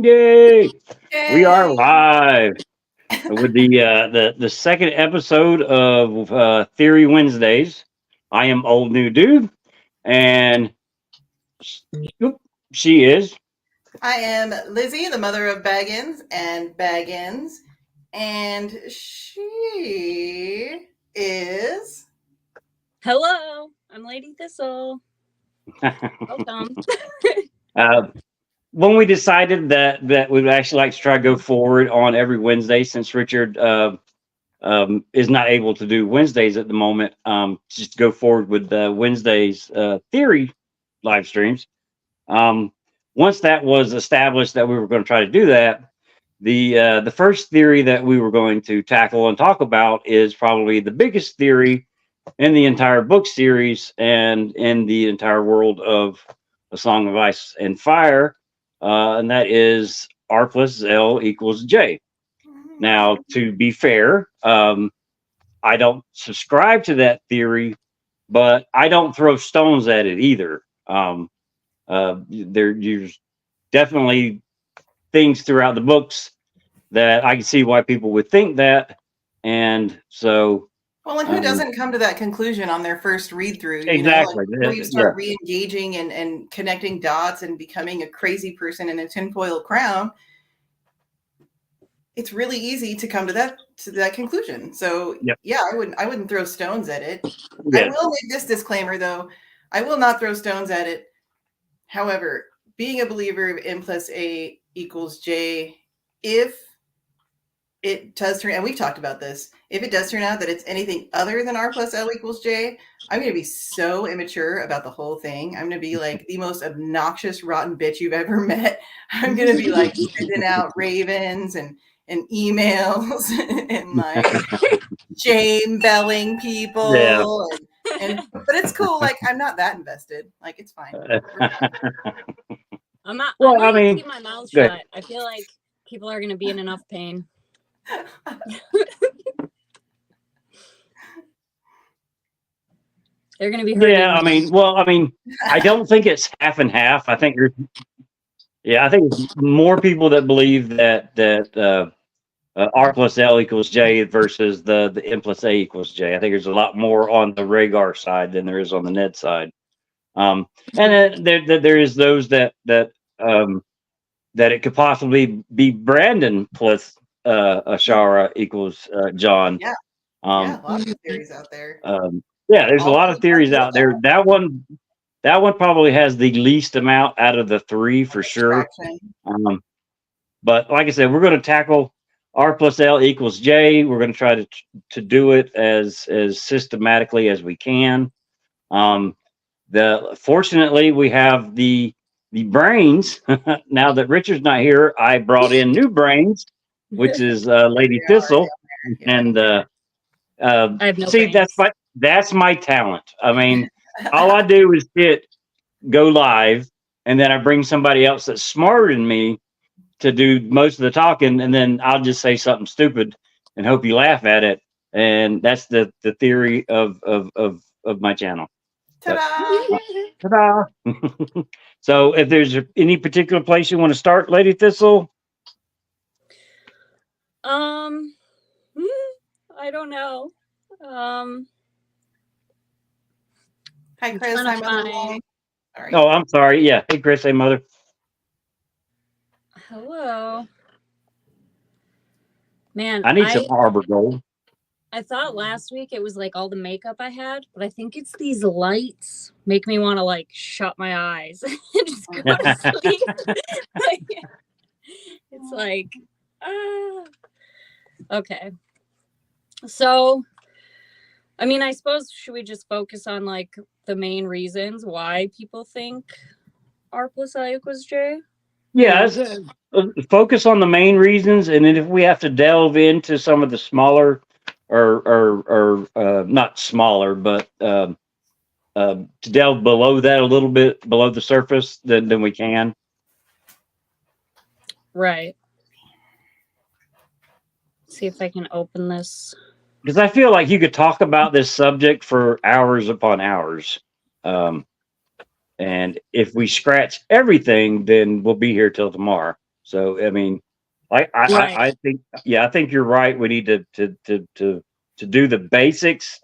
Yay! We are Yay! live with the second episode of Theory Wednesdays. I am Old New Dude, and oop, she is. I am Lizzie, the mother of Baggins and Baggins, and she is. Hello, I'm Lady Thistle. Welcome. uh, when we decided that we would actually like to try to go forward on every Wednesday, since Richard is not able to do Wednesdays at the moment, just go forward with Wednesdays theory live streams. Um, Once that was established that we were going to try to do that, the first theory that we were going to tackle and talk about is probably the biggest theory in the entire book series and in the entire world of A Song of Ice and Fire, and that is R+L equals J. Now, to be fair, I don't subscribe to that theory, but I don't throw stones at it either. There's definitely things throughout the books that I can see why people would think that, and so. Well, and who doesn't come to that conclusion on their first read through? Exactly. Where you start re-engaging and connecting dots and becoming a crazy person in a tinfoil crown. It's really easy to come to that conclusion. So yeah, I wouldn't throw stones at it. I will make this disclaimer though. I will not throw stones at it. However, being a believer of N plus A equals J, if it does turn, and we've talked about this, if it does turn out that it's anything other than R+L equals J, I'm going to be so immature about the whole thing. I'm going to be like the most obnoxious, rotten bitch you've ever met. I'm going to be like sending out ravens and emails and like shame belling people. Yeah. But it's cool. Like, I'm not that invested. Like, it's fine. I'm not. Well, I mean, keep my mouth shut. Ahead. I feel like people are going to be in enough pain. They're going to be hurting. Yeah, I mean, I don't think it's half and half. I think I think it's more people that believe that R+L equals J versus the N plus A equals J. I think there's a lot more on the Rhaegar side than there is on the Ned side. And then there is those that it could possibly be Brandon plus Ashara equals John. Yeah. A lot of theories out there. There's a lot of theories out there. That one probably has the least amount out of the three for sure. But like I said, we're going to tackle R+L equals J. We're going to try to do it as systematically as we can. Fortunately, we have the brains. Now that Richard's not here, I brought in new brains, which is Lady Thistle, and I have no see brains. that's my talent. I mean, all I do is go live, and then I bring somebody else that's smarter than me to do most of the talking, and then I'll just say something stupid and hope you laugh at it. And that's the theory of my channel. Ta-da! Ta-da! So if there's any particular place you want to start, Lady Thistle? I don't know. Hi, Chris. Hi, Mother. Oh, I'm sorry. Yeah. Hey, Chris. Hey, Mother. Hello. Man, I need some Arbor Gold. I thought last week it was like all the makeup I had, but I think it's these lights make me want to like shut my eyes and just go to sleep. It's like, okay. So, I mean, I suppose should we just focus on like the main reasons why people think R+L equals J? Yeah, focus on the main reasons, and then if we have to delve into some of the smaller, or not smaller, but to delve below that a little bit, below the surface, then we can. Right. See if I can open this. Because I feel like you could talk about this subject for hours upon hours. And if we scratch everything, then we'll be here till tomorrow. So I mean, Right. I think, yeah, I think you're right. We need to do the basics,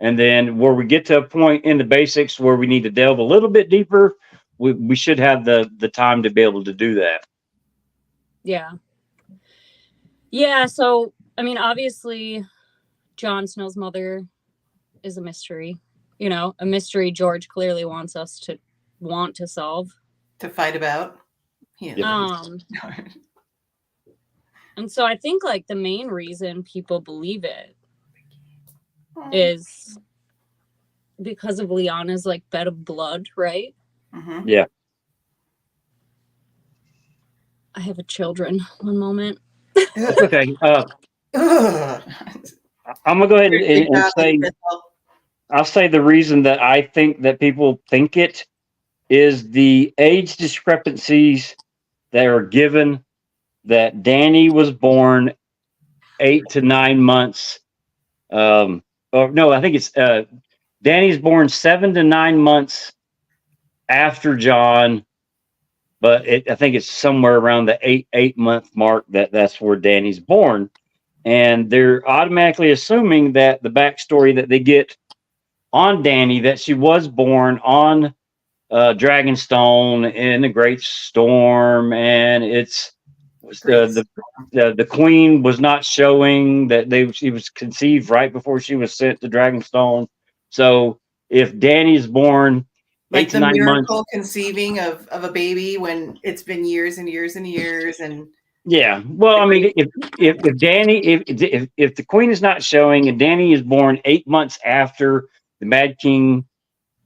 and then where we get to a point in the basics where we need to delve a little bit deeper, we should have the time to be able to do that. Yeah. Yeah. So, I mean, obviously, Jon Snow's mother is a mystery. You know, a mystery George clearly wants us to want to solve. To fight about. Yeah. And so I think like the main reason people believe it is because of Lyanna's like bed of blood, right? Mm-hmm. Yeah. I have a children. One moment. Okay. I'm gonna go ahead and say, I'll say the reason that I think that people think it is the age discrepancies that are given, that Danny was born 8 to 9 months. Or no, I think it's Danny's born 7 to 9 months after John, but I think it's somewhere around the 8 month mark that's where Danny's born. And they're automatically assuming that the backstory that they get on Danny, that she was born on Dragonstone in the Great Storm, and it's the queen was not showing that she was conceived right before she was sent to Dragonstone. So if Danny's born like 8 to the 9 months, miracle conceiving of a baby when it's been years and years and years, and yeah. Well, I mean, if Danny, if the queen is not showing and Danny is born 8 months after the Mad King,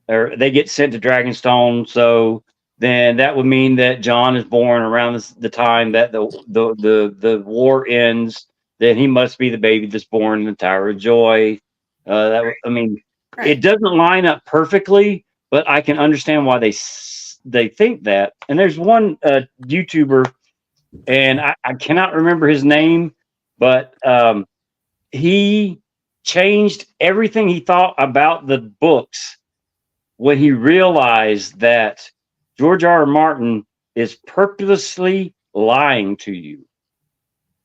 or they get sent to Dragonstone, so then that would mean that John is born around the time that the war ends. Then he must be the baby that's born in the Tower of Joy. I mean, it doesn't line up perfectly, but I can understand why they think that. And there's one YouTuber, and I cannot remember his name, but he changed everything he thought about the books when he realized that George R. Martin is purposely lying to you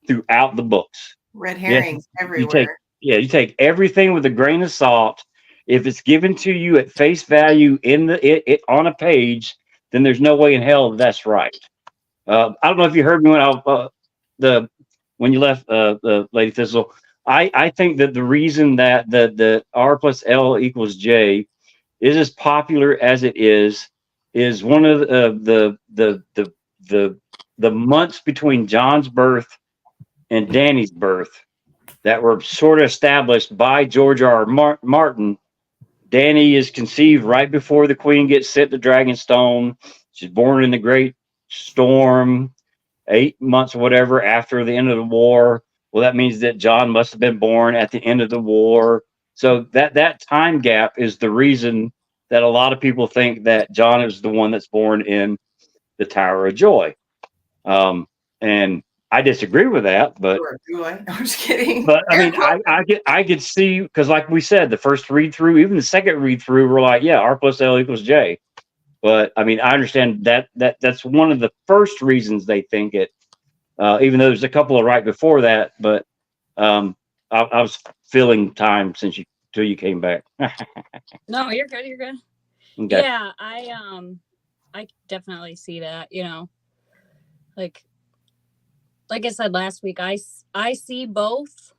throughout the books. Red herrings everywhere. You take everything with a grain of salt. If it's given to you at face value in it on a page, then there's no way in hell that's right. I don't know if you heard me when you left Lady Thistle. I think that the reason that the R+L = J is as popular as it is one of the months between John's birth and Danny's birth that were sort of established by George R. Martin. Danny is conceived right before the queen gets sent to Dragonstone. She's born in the Great Storm, 8 months or whatever after the end of the war. Well, that means that John must have been born at the end of the war. So that time gap is the reason that a lot of people think that John is the one that's born in the Tower of Joy. And I disagree with that, but do I? I'm just kidding. But I mean, I could see, because like we said, the first read through, even the second read through, we're like, yeah, R+L = J. But I mean, I understand that's one of the first reasons they think it. Even though there's a couple of right before that, but I was filling time till you came back. No, you're good. You're good. Okay. Yeah, I definitely see that. You know, like I said last week, I see both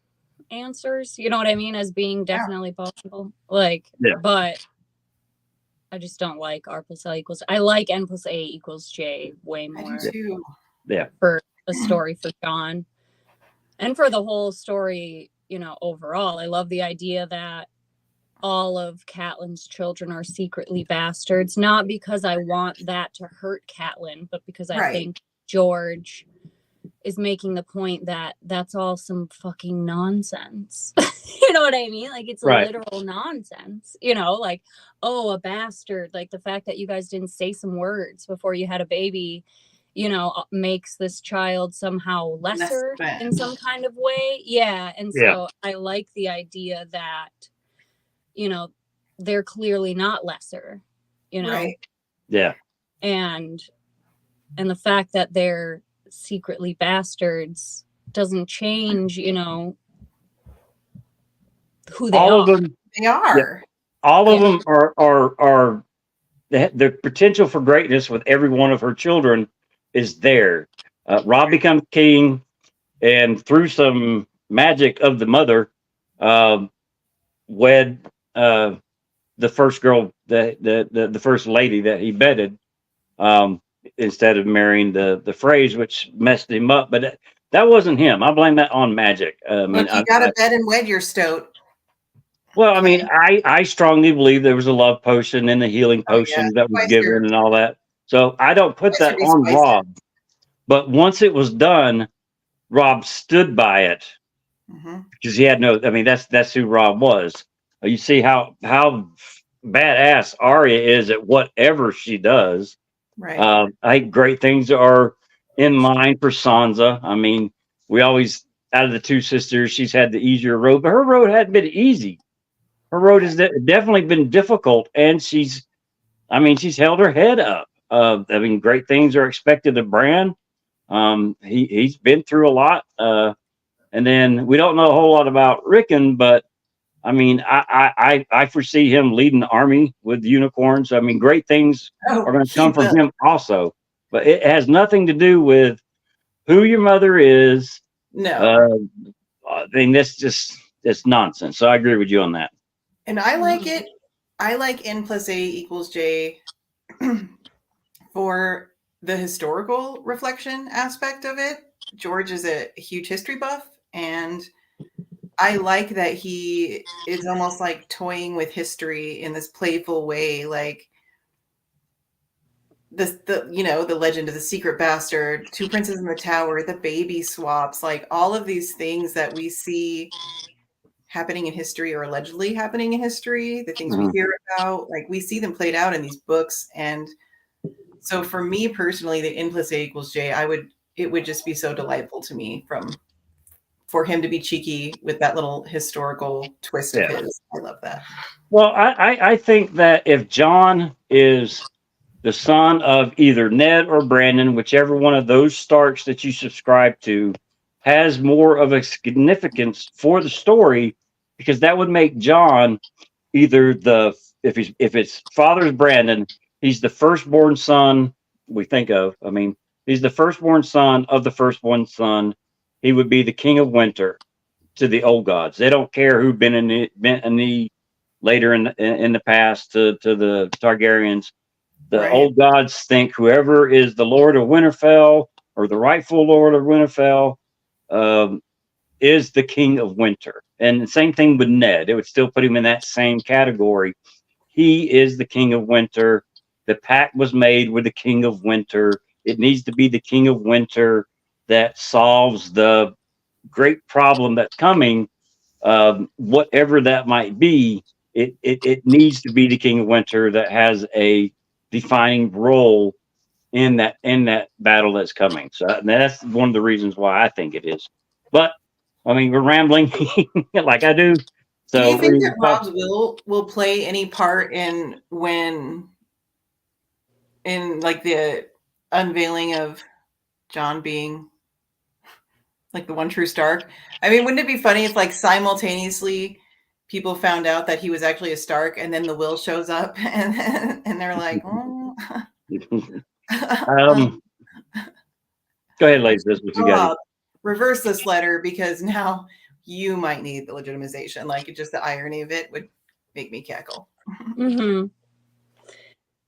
answers. You know what I mean, as being definitely possible. Like, but I just don't like R+L =. I like N+A = J way more. I do too. Yeah. For a story for John, and for the whole story, you know, overall, I love the idea that all of Catelyn's children are secretly bastards, not because I want that to hurt Catelyn, but because I think George is making the point that that's all some fucking nonsense. You know what I mean? Like, it's literal nonsense, you know, like, oh, a bastard, like the fact that you guys didn't say some words before you had a baby, you know, makes this child somehow lesser in some kind of way. Yeah. And so I like the idea that, you know, they're clearly not lesser, you know? Yeah. And the fact that they're secretly bastards doesn't change, you know, who they All are. of them, They are. all of them are the potential for greatness with every one of her children is there. Rob becomes king, and through some magic of the mother, um, wed the first girl, the first lady that he bedded, um, instead of marrying the phrase, which messed him up. But that wasn't him. I blame that on magic. I mean, Look, you got to bed and wed your stoat. well, I mean, I strongly believe there was a love potion and the healing potion that was given and all that. So I don't put that on Rob. But once it was done, Rob stood by it because he had no. I mean, that's who Rob was. You see how badass Arya is at whatever she does. Right. I think great things are in line for Sansa. I mean, we always out of the two sisters, she's had the easier road, but her road hadn't been easy. Her road has definitely been difficult, and she's held her head up. I mean, great things are expected of Bran. He's been through a lot, and then we don't know a whole lot about Rickon, but I mean, I foresee him leading the army with unicorns. I mean, great things are going to come from him also, but it has nothing to do with who your mother is. No, I mean, it's nonsense. So I agree with you on that. and I like it. I like N+A=J for the historical reflection aspect of it. George is a huge history buff, and I like that he is almost like toying with history in this playful way, like the legend of the secret bastard, Two Princes in the Tower, the baby swaps, like all of these things that we see happening in history or allegedly happening in history, the things we hear about, like we see them played out in these books. And so for me personally, the N+A=J, it would just be so delightful to me for him to be cheeky with that little historical twist of his. I love that. Well, I think that if John is the son of either Ned or Brandon, whichever one of those Starks that you subscribe to, has more of a significance for the story, because that would make John either if it's father's Brandon, he's the firstborn son we think of. I mean, he's the firstborn son of the firstborn son. He would be the king of winter to the old gods. They don't care who bent a knee later in the past to the Targaryens. The old gods think whoever is the Lord of Winterfell or the rightful Lord of Winterfell is the king of winter. And the same thing with Ned. It would still put him in that same category. He is the king of winter. The pact was made with the king of winter. It needs to be the king of winter that solves the great problem that's coming, whatever that might be. It needs to be the king of winter that has a defining role in that battle that's coming. So that's one of the reasons why I think it is. But I mean, we're rambling like I do. So do you think that Rob's will play any part in like the unveiling of John being like the one true Stark? I mean, wouldn't it be funny if like simultaneously people found out that he was actually a Stark, and then the will shows up and they're like, oh. Go ahead, ladies. This is what you got. Reverse this letter because now you might need the legitimization. Like just the irony of it would make me cackle.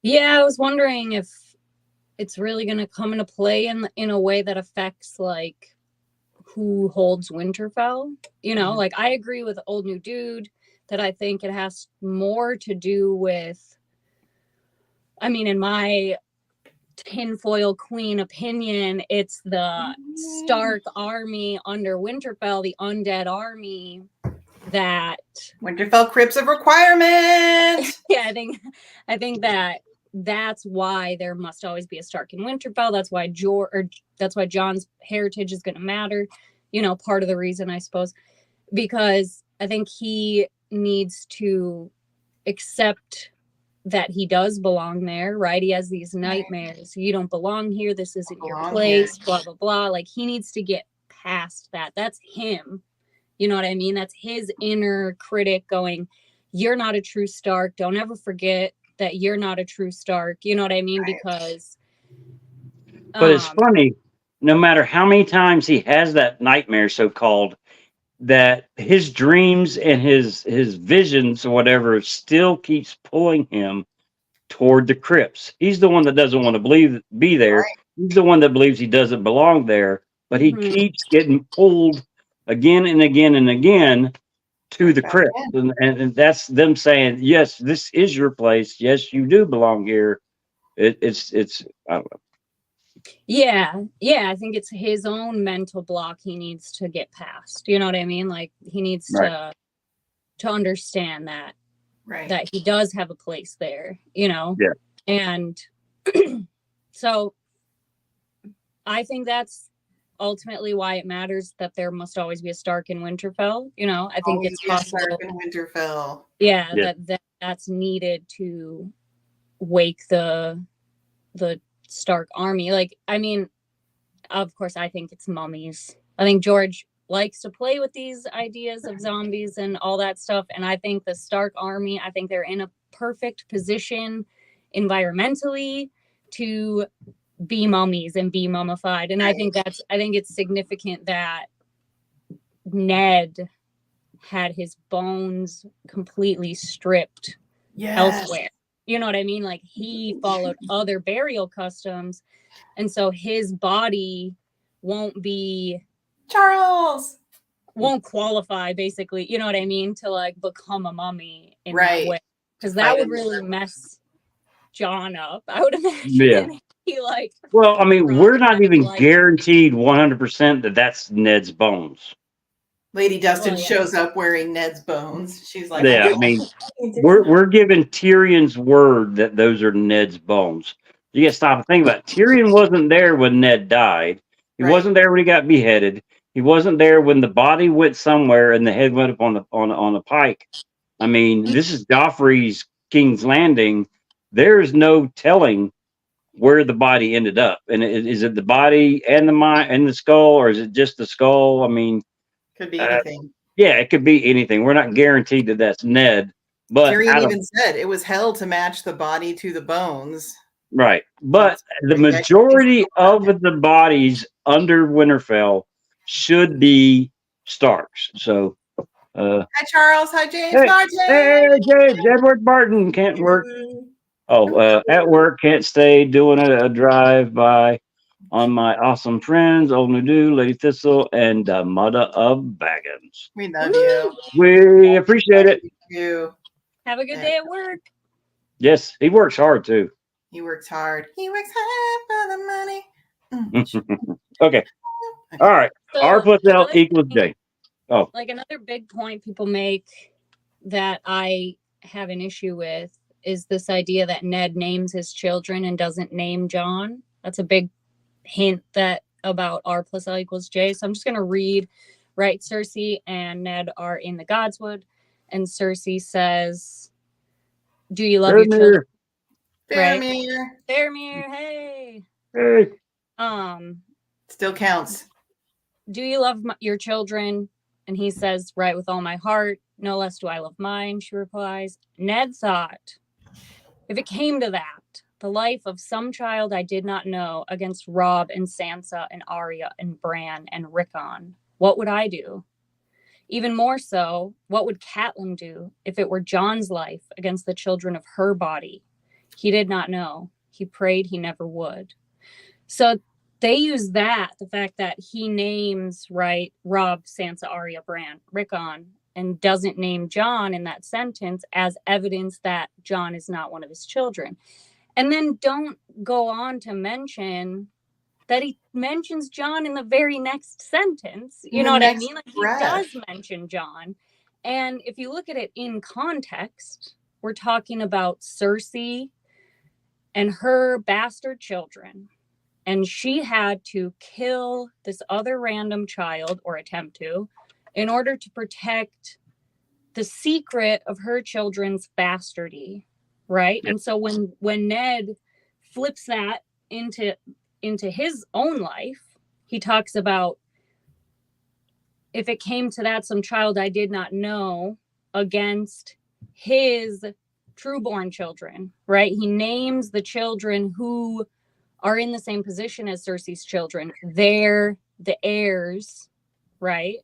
Yeah, I was wondering if it's really going to come into play in a way that affects like who holds Winterfell. You know, like I agree with Old New Dude that I think it has more to do with, I mean, in my tinfoil queen opinion, it's the Stark army under Winterfell, the undead army that Winterfell Crypts of Requirement. Yeah, I think that's why there must always be a Stark in Winterfell. That's why John's heritage is going to matter. You know, part of the reason, I suppose, because I think he needs to accept that he does belong there, right? He has these nightmares. You don't belong here. This isn't your place, blah, blah, blah. Like, he needs to get past that. That's him. You know what I mean? That's his inner critic going, you're not a true Stark. Don't ever forget that you're not a true Stark. You know what I mean? Right. Because but it's funny, no matter how many times he has that nightmare, so-called, that his dreams and his visions or whatever still keeps pulling him toward the crypts. He's the one that doesn't want to be there. Right. He's the one that believes he doesn't belong there, but he keeps getting pulled again and again and again to the crypt. And that's them saying, yes, this is your place. Yes, you do belong here. It's I don't know. Yeah, I think it's his own mental block he needs to get past. You know what I mean? Like, he needs to understand that that he does have a place there, you know? Yeah. And so I think that's ultimately why it matters that there must always be a Stark in Winterfell. You know, I think it's possible. Stark in Winterfell. Yeah, that's needed to wake the Stark army. Like, I mean, of course, I think it's mummies. I think George likes to play with these ideas of zombies and all that stuff. And I think the Stark army, I think they're in a perfect position environmentally to be mummies and be mummified. And I think it's significant that Ned had his bones completely stripped elsewhere. You know what I mean? Like, he followed other burial customs, and so his body won't qualify, basically, you know what I mean, to like become a mummy in that way, because that would really mess John up, I would imagine. Yeah. He well, I mean, we're not even guaranteed 100% that that's Ned's bones. Lady Dustin shows up wearing Ned's bones. She's like, yeah, I mean, we're given Tyrion's word that those are Ned's bones. You got to stop and think about it. Tyrion wasn't there when Ned died. He wasn't there when he got beheaded. He wasn't there when the body went somewhere and the head went up on a pike. I mean, this is Joffrey's King's Landing. There's no telling where the body ended up. And is it the body and the mind and the skull, or is it just the skull? I mean, could be anything. Yeah, it could be anything. We're not guaranteed that that's Ned, but Tyrion even said it was hell to match the body to the bones. Right, but the majority of the bodies under Winterfell should be Starks. So, hi Charles, hi James, hey James, Edward Martin can't work. Oh, at work, can't stay, doing a drive by on my awesome friends, Old Nudu, Lady Thistle, and Mother of Baggins. We love you. We appreciate it. You have a good day at work. Yes, he works hard too. He works hard. He works hard for the money. Okay. All right. So R+L equals J. Oh, like another big point people make that I have an issue with is this idea that Ned names his children and doesn't name John. That's a big hint that about R+L equals J. So I'm just going to read, right? Cersei and Ned are in the Godswood, and Cersei says, do you love your children? Faramir. Faramir, hey. Still counts. Do you love your children? And he says, right, with all my heart. No less do I love mine, she replies. Ned thought, if it came to that, the life of some child I did not know against Robb and Sansa and Arya and Bran and Rickon, what would I do? Even more so, what would Catelyn do if it were Jon's life against the children of her body? He did not know. He prayed he never would. So they use that, the fact that he names, right, Robb, Sansa, Arya, Bran, Rickon, and doesn't name Jon in that sentence as evidence that Jon is not one of his children. And then don't go on to mention that he mentions Jon in the very next sentence. You know what I mean? Like, he does mention Jon. And if you look at it in context, we're talking about Cersei and her bastard children. And she had to kill this other random child, or attempt to, in order to protect the secret of her children's bastardy. right? And so when Ned flips that into his own life, he talks about, if it came to that, some child I did not know against his true-born children, right? He names the children who are in the same position as Cersei's children. They're the heirs, right?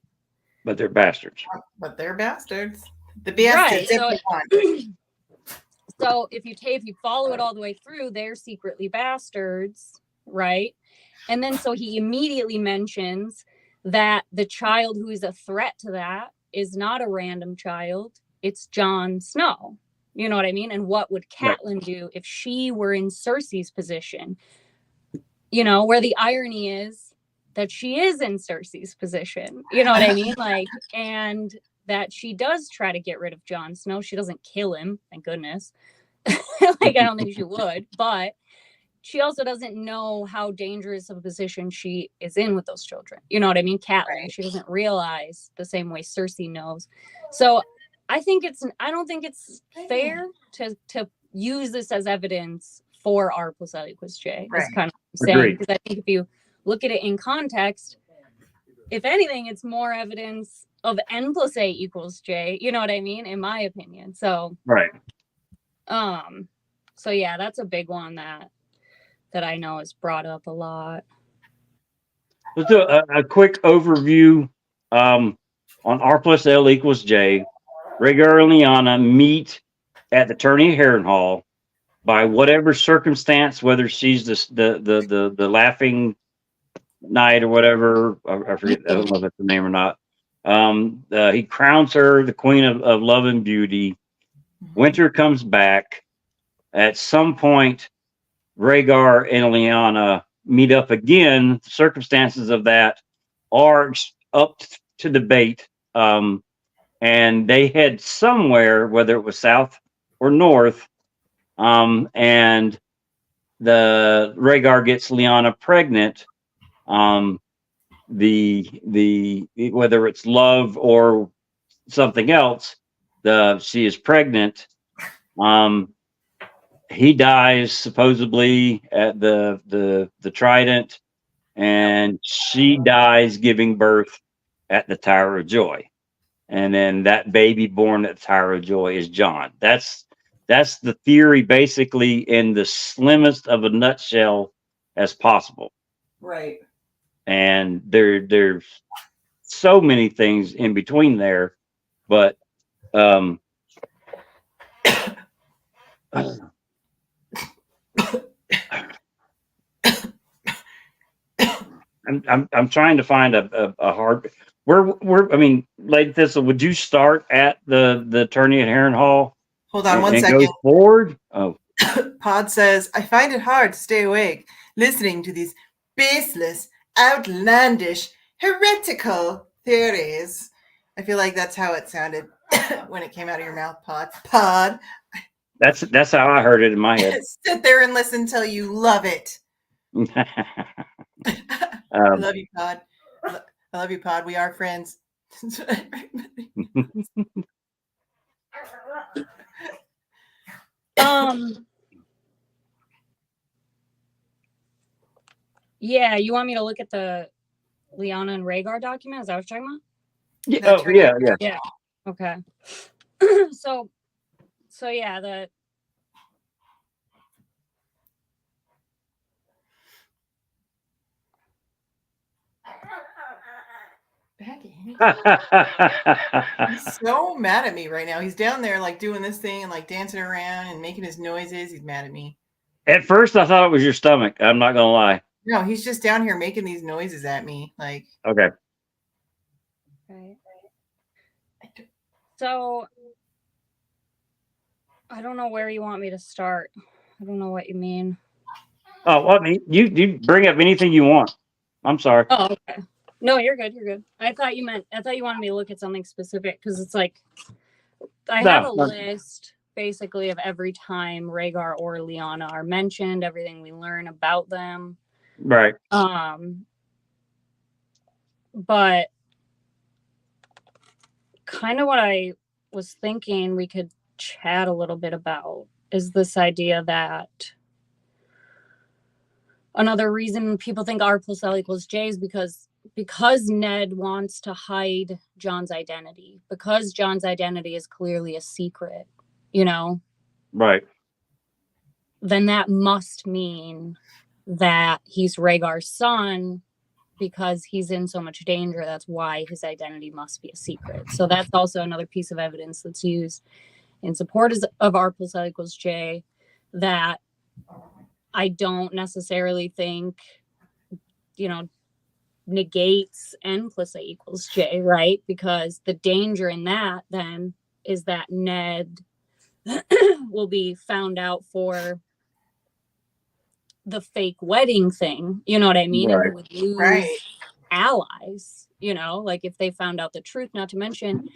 But they're bastards. But they're bastards. The bastards. Right. So if you follow it all the way through, they're secretly bastards, right? And then so he immediately mentions that the child who is a threat to that is not a random child. It's Jon Snow. You know what I mean? And what would Catelyn do if she were in Cersei's position? You know, where the irony is that she is in Cersei's position. You know what I mean? Like, and that she does try to get rid of Jon Snow. She doesn't kill him, thank goodness. Like, I don't think she would, but she also doesn't know how dangerous of a position she is in with those children. You know what I mean? Catelyn, she doesn't realize the same way Cersei knows. So I don't think it's fair to use this as evidence for R+L = J. Is kind of what I'm saying. Because I think if you look at it in context, if anything, it's more evidence of N+A = J. You know what I mean? In my opinion. So so yeah, that's a big one that I know is brought up a lot. Let's do a quick overview on R+L = J. Rhaegar and Lyanna meet at the tourney of Harrenhal by whatever circumstance, whether she's the laughing knight or whatever. I forget. I don't know if that's the name or not. He crowns her the queen of love and beauty. Winter comes back. At some point, Rhaegar and Lyanna meet up again. The circumstances of that are up to debate. And they head somewhere, whether it was south or north. And the Rhaegar gets Lyanna pregnant. The whether it's love or something else, she is pregnant. He dies supposedly at the Trident, and she dies giving birth at the Tower of Joy. And then that baby born at the Tower of Joy is Jon. That's the theory, basically, in the slimmest of a nutshell as possible. Right. And there's so many things in between there, but I'm trying to find a hard where I mean, Lady Thistle, would you start at the tourney at Harrenhal? Hold on one second. Go forward. Oh, Pod says, I find it hard to stay awake listening to these baseless, outlandish, heretical theories. I feel like that's how it sounded when it came out of your mouth, Pod. That's how I heard it in my head. Sit there and listen till you love it. I love you, Pod. I love you, Pod. We are friends. Yeah, you want me to look at the Lyanna and Rhaegar document? Is that what you're talking about? Yeah. Okay. So yeah, the He's so mad at me right now. He's down there like doing this thing and like dancing around and making his noises. He's mad at me. At first, I thought it was your stomach. I'm not gonna lie. No, he's just down here making these noises at me. Like, okay. Right. So I don't know where you want me to start. I don't know what you mean. Oh, well, I mean, you bring up anything you want. I'm sorry. Oh, okay. No, you're good. You're good. I thought you wanted me to look at something specific, because it's like I have a list basically of every time Rhaegar or Lyanna are mentioned, everything we learn about them. Right. But kind of what I was thinking we could chat a little bit about is this idea that another reason people think R+L = J is because Ned wants to hide John's identity, because John's identity is clearly a secret, you know? Right. Then that must mean that he's Rhaegar's son, because he's in so much danger. That's why his identity must be a secret. So that's also another piece of evidence that's used in support of R+L = J, that I don't necessarily think, you know, negates N+A = J, right? Because the danger in that then is that Ned will be found out for the fake wedding thing, you know what I mean? Right. And he would lose Right. allies, you know, like if they found out the truth. Not to mention,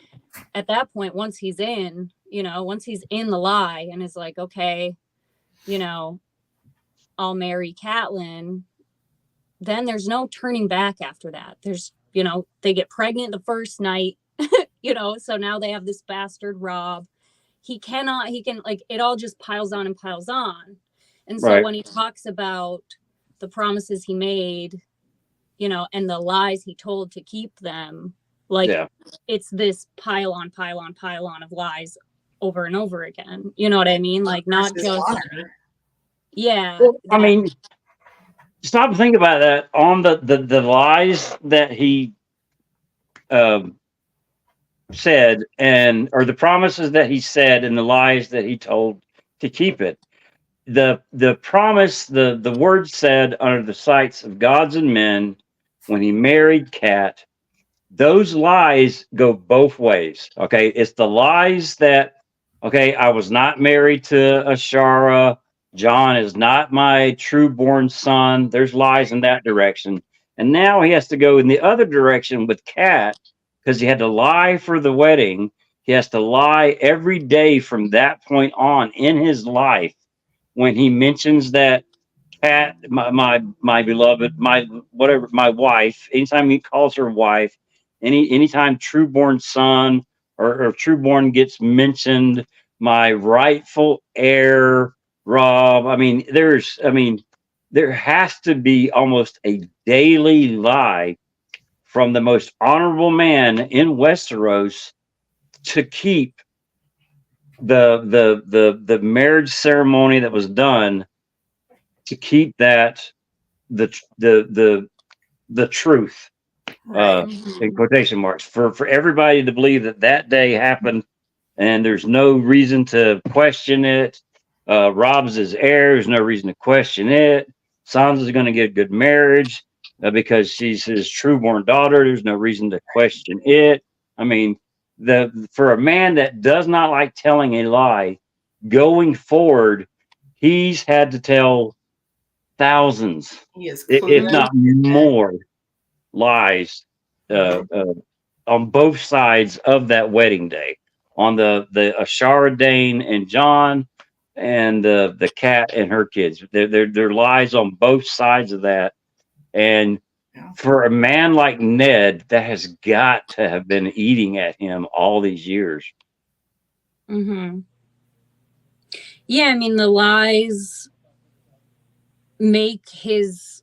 at that point, once he's in, you know, once he's in the lie and is like, okay, you know, I'll marry Catelyn, then there's no turning back after that. There's, you know, they get pregnant the first night, you know, so now they have this bastard Rob. He can, like, it all just piles on and piles on. And so Right. when he talks about the promises he made, you know, and the lies he told to keep them, like, it's this pile on of lies over and over again. You know what I mean? Like, not just, yeah. Well, I mean, stop and think about that. On the lies that he said, and or the promises that he said, and the lies that he told to keep it. The promise, the word said under the sights of gods and men when he married Cat. Those lies go both ways. Okay, it's the lies that, okay, I was not married to Ashara. John is not my true born son. There's lies in that direction. And now he has to go in the other direction with Cat, because he had to lie for the wedding. He has to lie every day from that point on in his life. When he mentions that Cat, my beloved, my whatever, my wife, anytime he calls her wife, anytime trueborn son or trueborn gets mentioned, my rightful heir, Rob. I mean, there has to be almost a daily lie from the most honorable man in Westeros to keep the marriage ceremony that was done, to keep that the truth, in quotation marks, for everybody to believe that day happened, and there's no reason to question it. Rob's his heir. There's no reason to question it. Sansa's going to get a good marriage because she's his true-born daughter. There's no reason to question it. I mean, for a man that does not like telling a lie, going forward, he's had to tell thousands, if not more, lies on both sides of that wedding day, on the Ashara Dane and John, and the Cat and her kids. There lies on both sides of that. And for a man like Ned, that has got to have been eating at him all these years. Yeah, I mean, the lies make his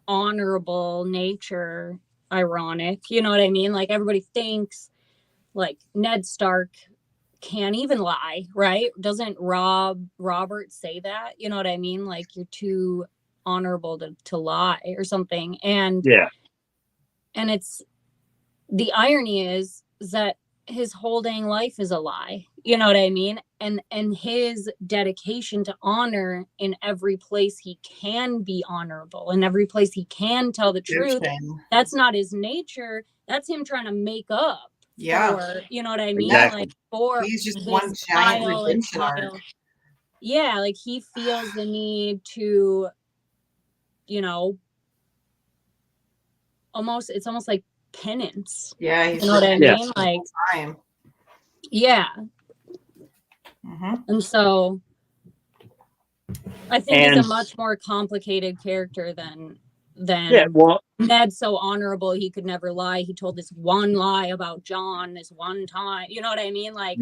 honorable nature ironic. You know what I mean? Like, everybody thinks, like, Ned Stark can't even lie, right? Doesn't Robert say that? You know what I mean? Like, you're too honorable to lie or something. And and it's, the irony is that his whole dang life is a lie. You know what I mean? And his dedication to honor in every place he can be honorable, in every place he can tell the truth. That's not his nature. That's him trying to make up. For, you know what I mean? Exactly. Like, for he's just one giant redemption arc. Yeah, like, he feels the need to, you know, it's almost like penance. Yeah, you know what I mean? Like, time. Yeah. And so I think he's a much more complicated character than Ned's so honorable he could never lie. He told this one lie about John this one time. You know what I mean? Like,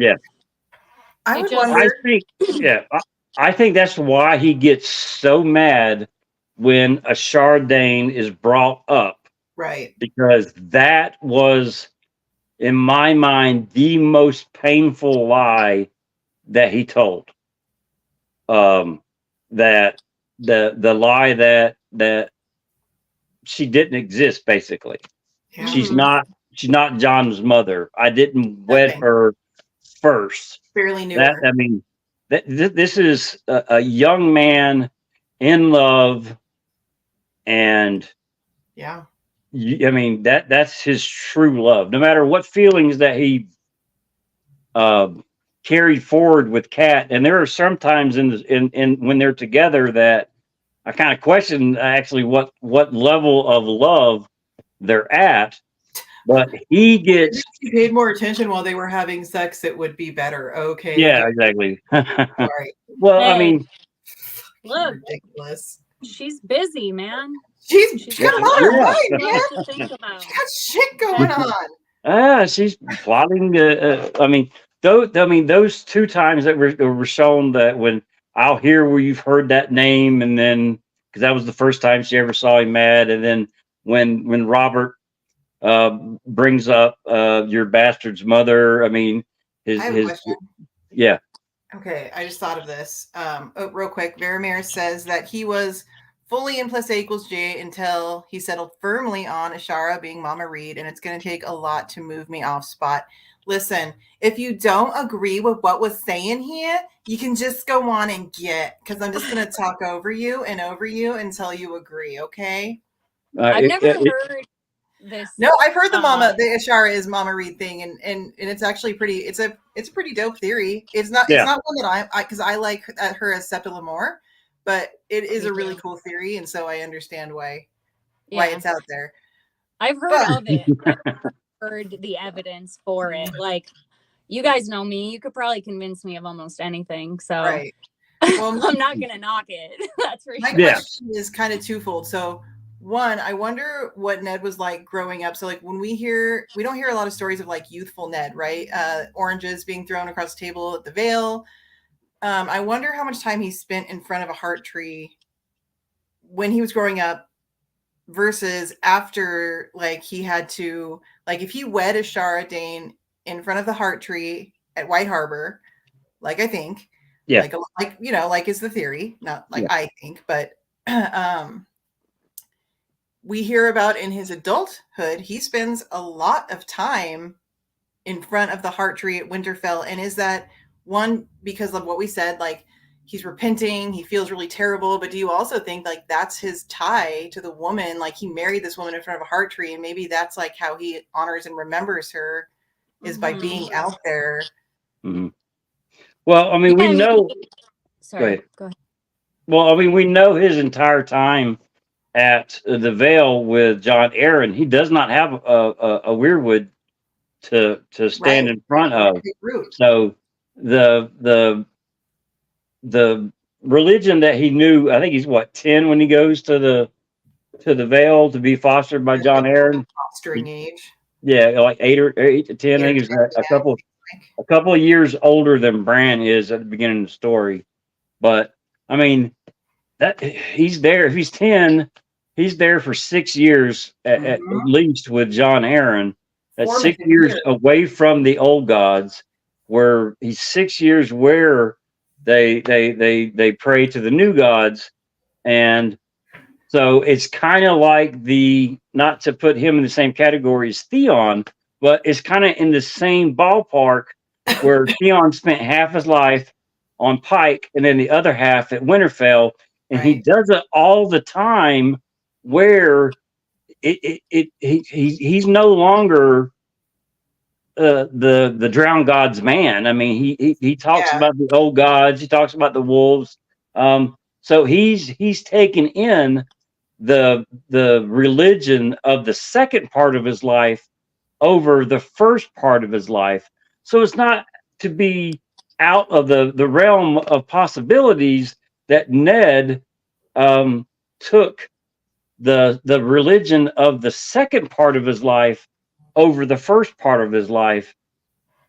I would I wonder. think, yeah, I think that's why he gets so mad when a Chardane is brought up, Right. because that was, in my mind, the most painful lie that he told. That the lie that she didn't exist, basically. Yeah. She's not John's mother. I didn't wed Nothing. her first. Barely knew That her. I mean, this is a young man in love, and Yeah. I mean that's his true love. No matter what feelings that he uh, carried forward with Kat, and there are some times in when they're together that I kind of question actually what level of love they're at. But he gets, If you paid more attention while they were having sex, it would be better. Okay. yeah, exactly. Sorry. Well, I Hey, mean, look, Ridiculous. she's busy, man. She's She's got a got lot of yeah. mind, stuff man. to think about. She got shit going on. She's plotting. I mean, those two times that were shown, that when I'll hear where you've heard that name, and then because that was the first time she ever saw him mad, and then when Robert brings up your bastard's mother. I mean, I have a question. Yeah. Okay, I just thought of this. Real quick, Veramir says that he was fully in plus A equals J until he settled firmly on Ashara being Mama Reed, and it's going to take a lot to move me off spot. Listen, if you don't agree with what was saying here, you can just go on and because I'm just going to talk over you until you agree, okay? I've never heard this. No, I've heard the Ashara is Mama Reed thing, and it's actually pretty. It's a pretty dope theory. It's not one that because I like her as Septa Lamore, but it is a really cool theory, and so I understand why it's out there. I've heard of it. I've heard the evidence for it. Like, you guys know me. You could probably convince me of almost anything. So, right. Well, I'm not gonna knock it. That's for sure. My question is kind of twofold. So, one, I wonder what Ned was like growing up. So, like, when we don't hear a lot of stories of like youthful Ned, right? Oranges being thrown across the table at the Vale. I wonder how much time he spent in front of a heart tree when he was growing up versus after, like, he had to, like, if he wed Ashara Dane in front of the heart tree at White Harbor, like, I think, like is the theory, not like I think, but we hear about in his adulthood, he spends a lot of time in front of the heart tree at Winterfell. And is that one because of what we said, like he's repenting, he feels really terrible, but do you also think like that's his tie to the woman? Like he married this woman in front of a heart tree, and maybe that's like how he honors and remembers her is by being out there. Mm-hmm. Well, I mean, we know. Sorry, go ahead. Well, I mean, we know his entire time at the Vale with John Aaron. He does not have a weirwood to stand in front of. So the religion that he knew, I think he's 10 when he goes to the Vale to be fostered by John Aaron. Fostering age. Yeah, like 8 to 10. I think he's a couple of years older than Bran is at the beginning of the story. But I mean, that he's there. If he's 10, he's there for 6 years at least with John Aaron. That's 6 years away from the old gods, where he's 6 years where they pray to the new gods. And so it's kind of like not to put him in the same category as Theon, but it's kind of in the same ballpark where Theon spent half his life on Pike and then the other half at Winterfell. And he does it all the time where he's no longer the drowned gods man. I mean, he talks about the old gods. He talks about the wolves. So he's taken in the religion of the second part of his life over the first part of his life. So it's not to be out of the realm of possibilities that Ned took the religion of the second part of his life over the first part of his life.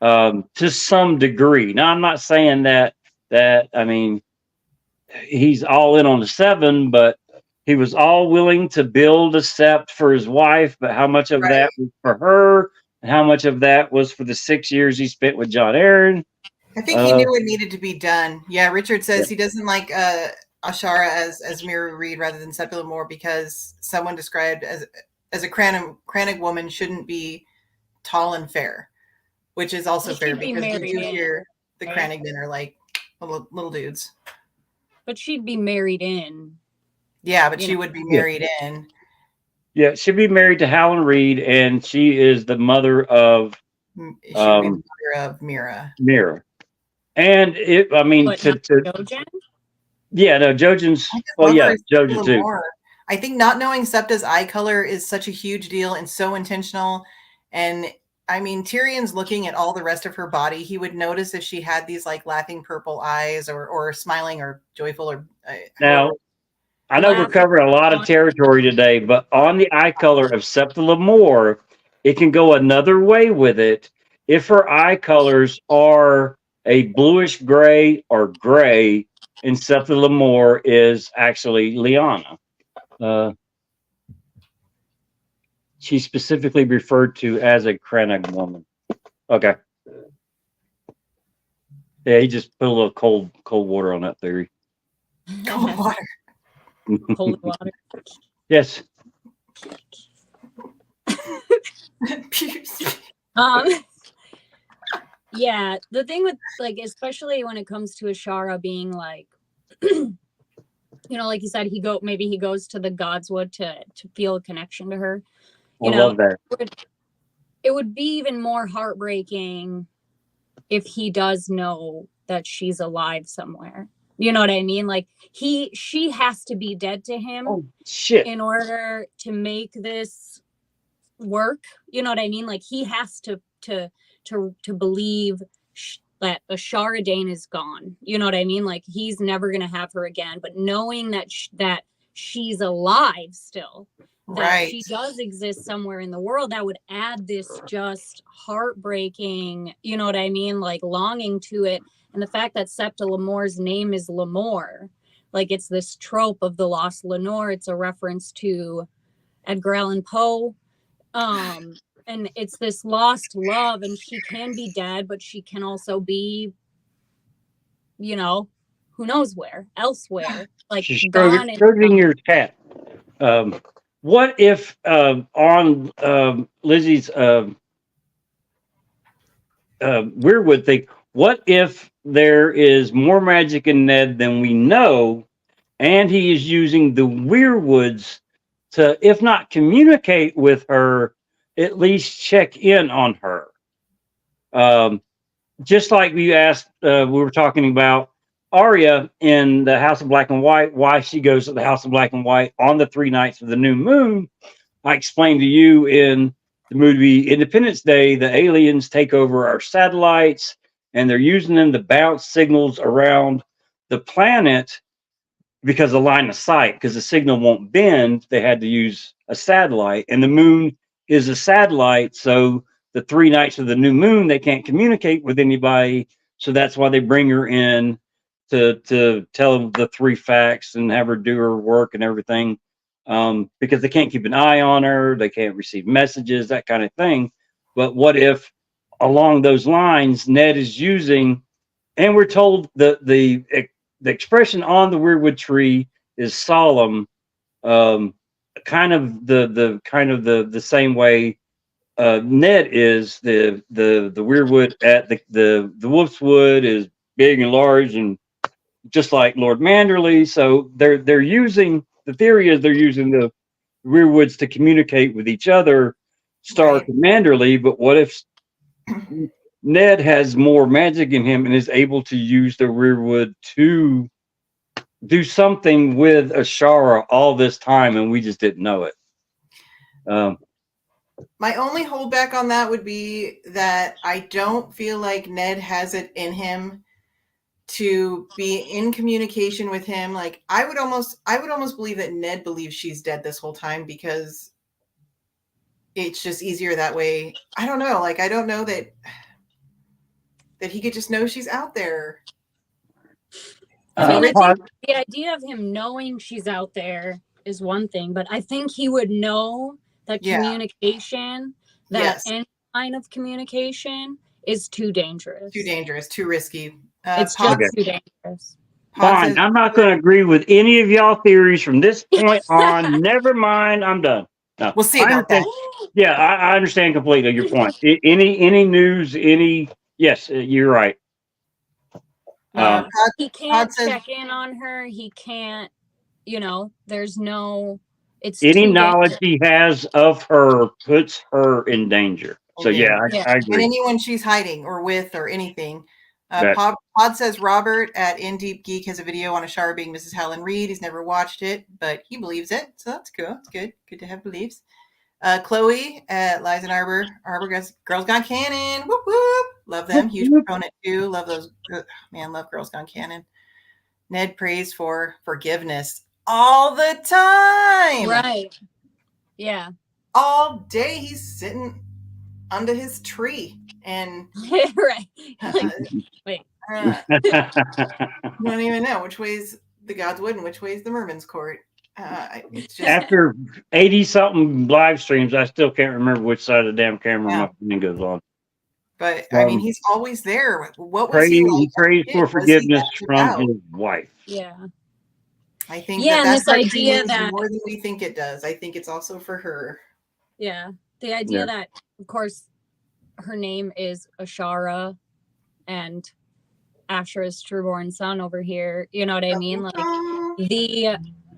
to some degree. Now, I'm not saying that I mean he's all in on the 7, but he was all willing to build a sept for his wife. But how much of that was for her, and how much of that was for the 6 years he spent with John Aaron? I think he knew it needed to be done. Yeah, Richard says he doesn't like Ashara as Mira Reed rather than Septa Lemore because someone described as a Crannog woman shouldn't be tall and fair, which is also fair because we do hear the Cranogmen are like little dudes. But she'd be married in. Yeah, but she would be married in. Yeah, she'd be married to Howland Reed, and she is the mother of. She would be the mother of Mira. Mira, and I mean, Jojen? Yeah, no, Jojen's. Well, yeah, Jojen too. I think not knowing Septa's eye color is such a huge deal and so intentional. And I mean, Tyrion's looking at all the rest of her body. He would notice if she had these like laughing purple eyes or smiling or joyful or. Now, I know we're covering a lot of territory today, but on the eye color of Septa Lemore, it can go another way with it. If her eye colors are a bluish gray or gray, and Septa Lemore is actually Lyanna. She's specifically referred to as a Crannog woman. Okay. Yeah, he just put a little cold water on that theory. Cold water. Cold water. Yes. Yeah, the thing with like, especially when it comes to Ashara being like, you know, like you said, maybe he goes to the Godswood to feel a connection to her. You know, love that. It would be even more heartbreaking if he does know that she's alive somewhere. You know what I mean? Like she has to be dead to him in order to make this work. You know what I mean? Like he has to believe that Ashara Dane is gone. You know what I mean? Like he's never going to have her again, but knowing that that she's alive still, that she does exist somewhere in the world, that would add this just heartbreaking, you know what I mean? Like longing to it. And the fact that Septa Lemore's name is Lemore, like it's this trope of the lost Lenore. It's a reference to Edgar Allan Poe. And it's this lost love, and she can be dead, but she can also be, you know, who knows where, elsewhere. Like she's stroking your cat. What if on Lizzie's Weirwood thing, what if there is more magic in Ned than we know, and he is using the Weirwoods to, if not communicate with her, at least check in on her? Just like we asked, we were talking about Arya in the House of Black and White, why she goes to the House of Black and White on the 3 nights of the new moon. I explained to you in the movie Independence Day, the aliens take over our satellites and they're using them to bounce signals around the planet because of line of sight, because the signal won't bend. They had to use a satellite, and the moon is a satellite. So the 3 nights of the new moon, they can't communicate with anybody. So that's why they bring her in to tell the 3 facts and have her do her work and everything. Because they can't keep an eye on her, they can't receive messages, that kind of thing. But what if along those lines, Ned is using, and we're told the expression on the Weirwood tree is solemn, kind of the same way Ned is. The Weirwood at the Wolf's Wood is big and large, and just like Lord Manderley. So they're using, the theory is they're using the Weirwoods to communicate with each other, Stark and Manderley. But what if Ned has more magic in him and is able to use the Weirwood to do something with Ashara all this time, and we just didn't know it? My only holdback on that would be that I don't feel like Ned has it in him to be in communication with him. Like I would almost believe that Ned believes she's dead this whole time because it's just easier that way. I don't know. Like I don't know that that he could just know she's out there. I mean, I think the idea of him knowing she's out there is one thing, but I think he would know that communication, that any kind of communication is too dangerous. Too dangerous, too risky. It's just too dangerous. Fine. I'm not going to agree with any of y'all theories from this point on. Never mind. I'm done. No, we'll see about that. Yeah, I understand completely your point. Any news, yes, you're right. He can't check in on her. He can't, there's no, it's any knowledge he has of her puts her in danger. So yeah, I agree. And anyone she's hiding or with or anything. Pod says Robert at In Deep Geek has a video on Ashara being Mrs. Helen Reed. He's never watched it, but he believes it. So that's cool. It's good. Good to have beliefs. Chloe at Liza and Arbor Girls Gone Canon. Whoop whoop. Love them. Huge proponent too. Love those. Man, love Girls Gone Canon. Ned prays for forgiveness all the time. Right. Yeah. All day he's sitting under his tree and right. Wait. Don't even know which way's the God's Wood and which way's the Merman's Court. It's just after 80 something live streams, I still can't remember which side of the damn camera my phone goes on. But I mean, he's always there. What was he like? He prays for forgiveness from his wife. Yeah. I think that's this idea that more than we think it does. I think it's also for her. Yeah. The idea that, of course, her name is Ashara and Ashera's trueborn son over here. You know what I mean? Like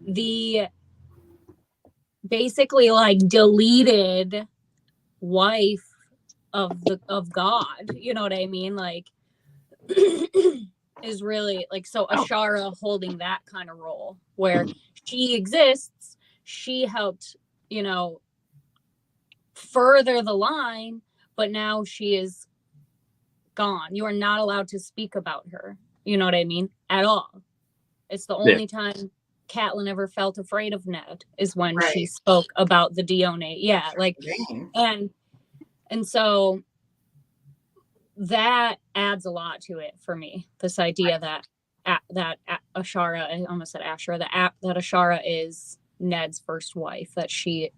the basically like deleted wife of God, you know what I mean? Like is really like, so Ashara holding that kind of role where she exists, she helped, further the line, but now she is gone. You are not allowed to speak about her. You know what I mean? At all. It's the only time Catelyn ever felt afraid of Ned is when she spoke about the Dione. Yeah, like, and so that adds a lot to it for me. This idea that Ashara, I almost said Ashera, that Ashara is Ned's first wife, that she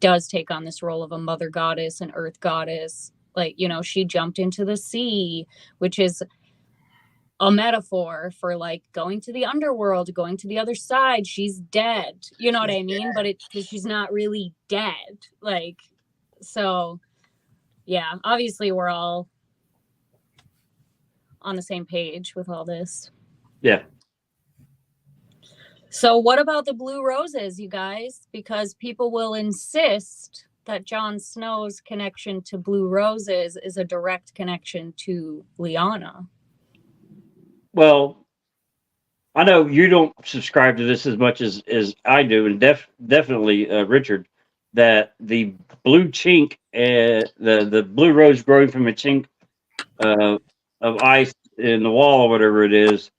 does take on this role of a mother goddess and earth goddess. Like, she jumped into the sea, which is a metaphor for like going to the underworld, going to the other side. She's dead. You know what I mean? But she's not really dead. Like, so yeah, obviously we're all on the same page with all this. Yeah. So what about the blue roses, you guys? Because people will insist that Jon Snow's connection to blue roses is a direct connection to Lyanna. Well, I know you don't subscribe to this as much as I do, and definitely Richard, that the blue chink, the blue rose growing from a chink of ice in the wall or whatever it is,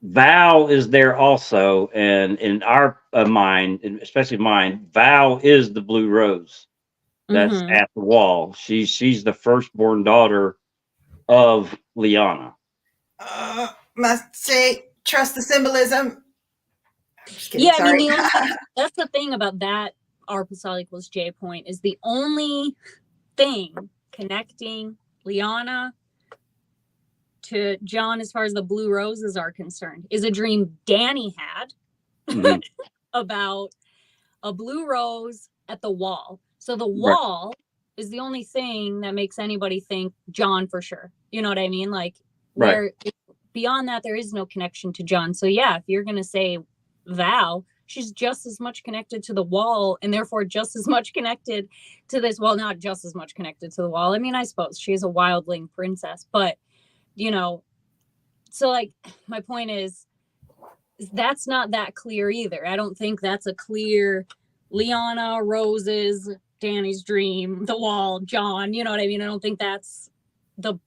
Val is there also, and in our mind, and especially mine, Val is the blue rose that's at the wall. She's the firstborn daughter of Lyanna. Must say, trust the symbolism. Yeah, sorry. I mean, that's the thing about that R+L J point is the only thing connecting Lyanna to Jon as far as the blue roses are concerned is a dream Dany had about a blue rose at the wall. So the wall is the only thing that makes anybody think Jon for sure. You know what I mean? Like, where beyond that, there is no connection to Jon. So yeah, if you're going to say Val, she's just as much connected to the wall and therefore just as much connected to this. Well, not just as much connected to the wall. I mean, I suppose she's a wildling princess, but so like my point is that's not that clear either. I don't think that's a clear Lyanna, roses, Dany's dream, the wall, Jon, you know what I mean? I don't think that's the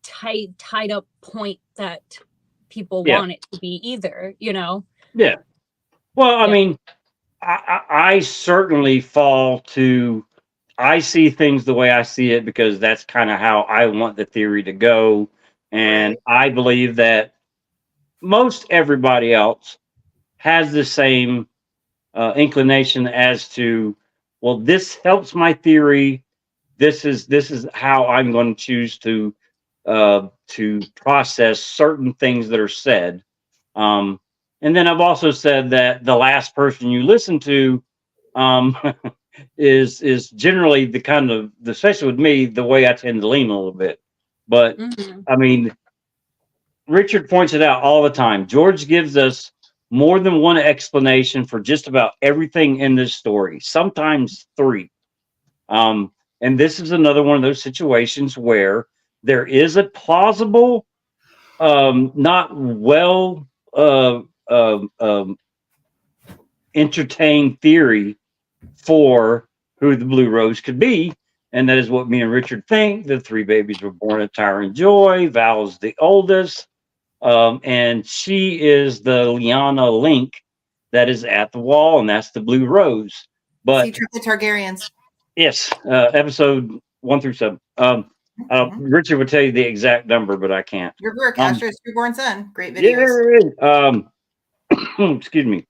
tied up point that people want it to be either, Yeah. Well, I mean, I certainly fall to I see things the way I see it because that's kind of how I want the theory to go. And I believe that most everybody else has the same inclination as to, well, this helps my theory. This is how I'm going to choose to process certain things that are said. Um, and then I've also said that the last person you listen to um, is generally the kind of, especially with me, the way I tend to lean a little bit. But I mean, Richard points it out all the time. George gives us more than one explanation for just about everything in this story, sometimes three. And this is another one of those situations where there is a plausible, not well uh, entertained theory for who the Blue Rose could be. And that is what me and Richard think. The three babies were born of Tyra and Joy. Val's the oldest. And she is the Lyanna Link that is at the wall, and that's the Blue Rose. But see the Targaryens. Yes, episode 1 through 7. Richard would tell you the exact number, but I can't. Your work, Astra's Reborn Son. Great videos. Yeah. Excuse me.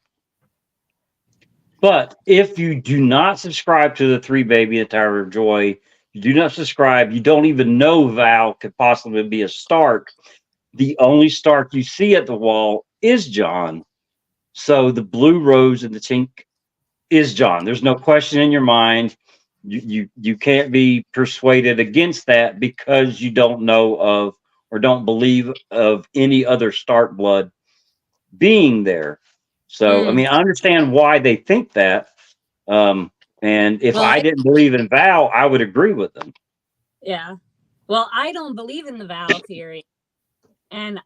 But if you do not subscribe to the three baby, the Tower of Joy, you do not subscribe, you don't even know Val could possibly be a Stark. The only Stark you see at the wall is Jon. So the Blue Rose and the Chink is Jon. There's no question in your mind. You can't be persuaded against that because you don't know of or don't believe of any other Stark blood being there. So I mean, I understand why they think that. And if I didn't believe in Val, I would agree with them. Yeah. Well, I don't believe in the Val theory. And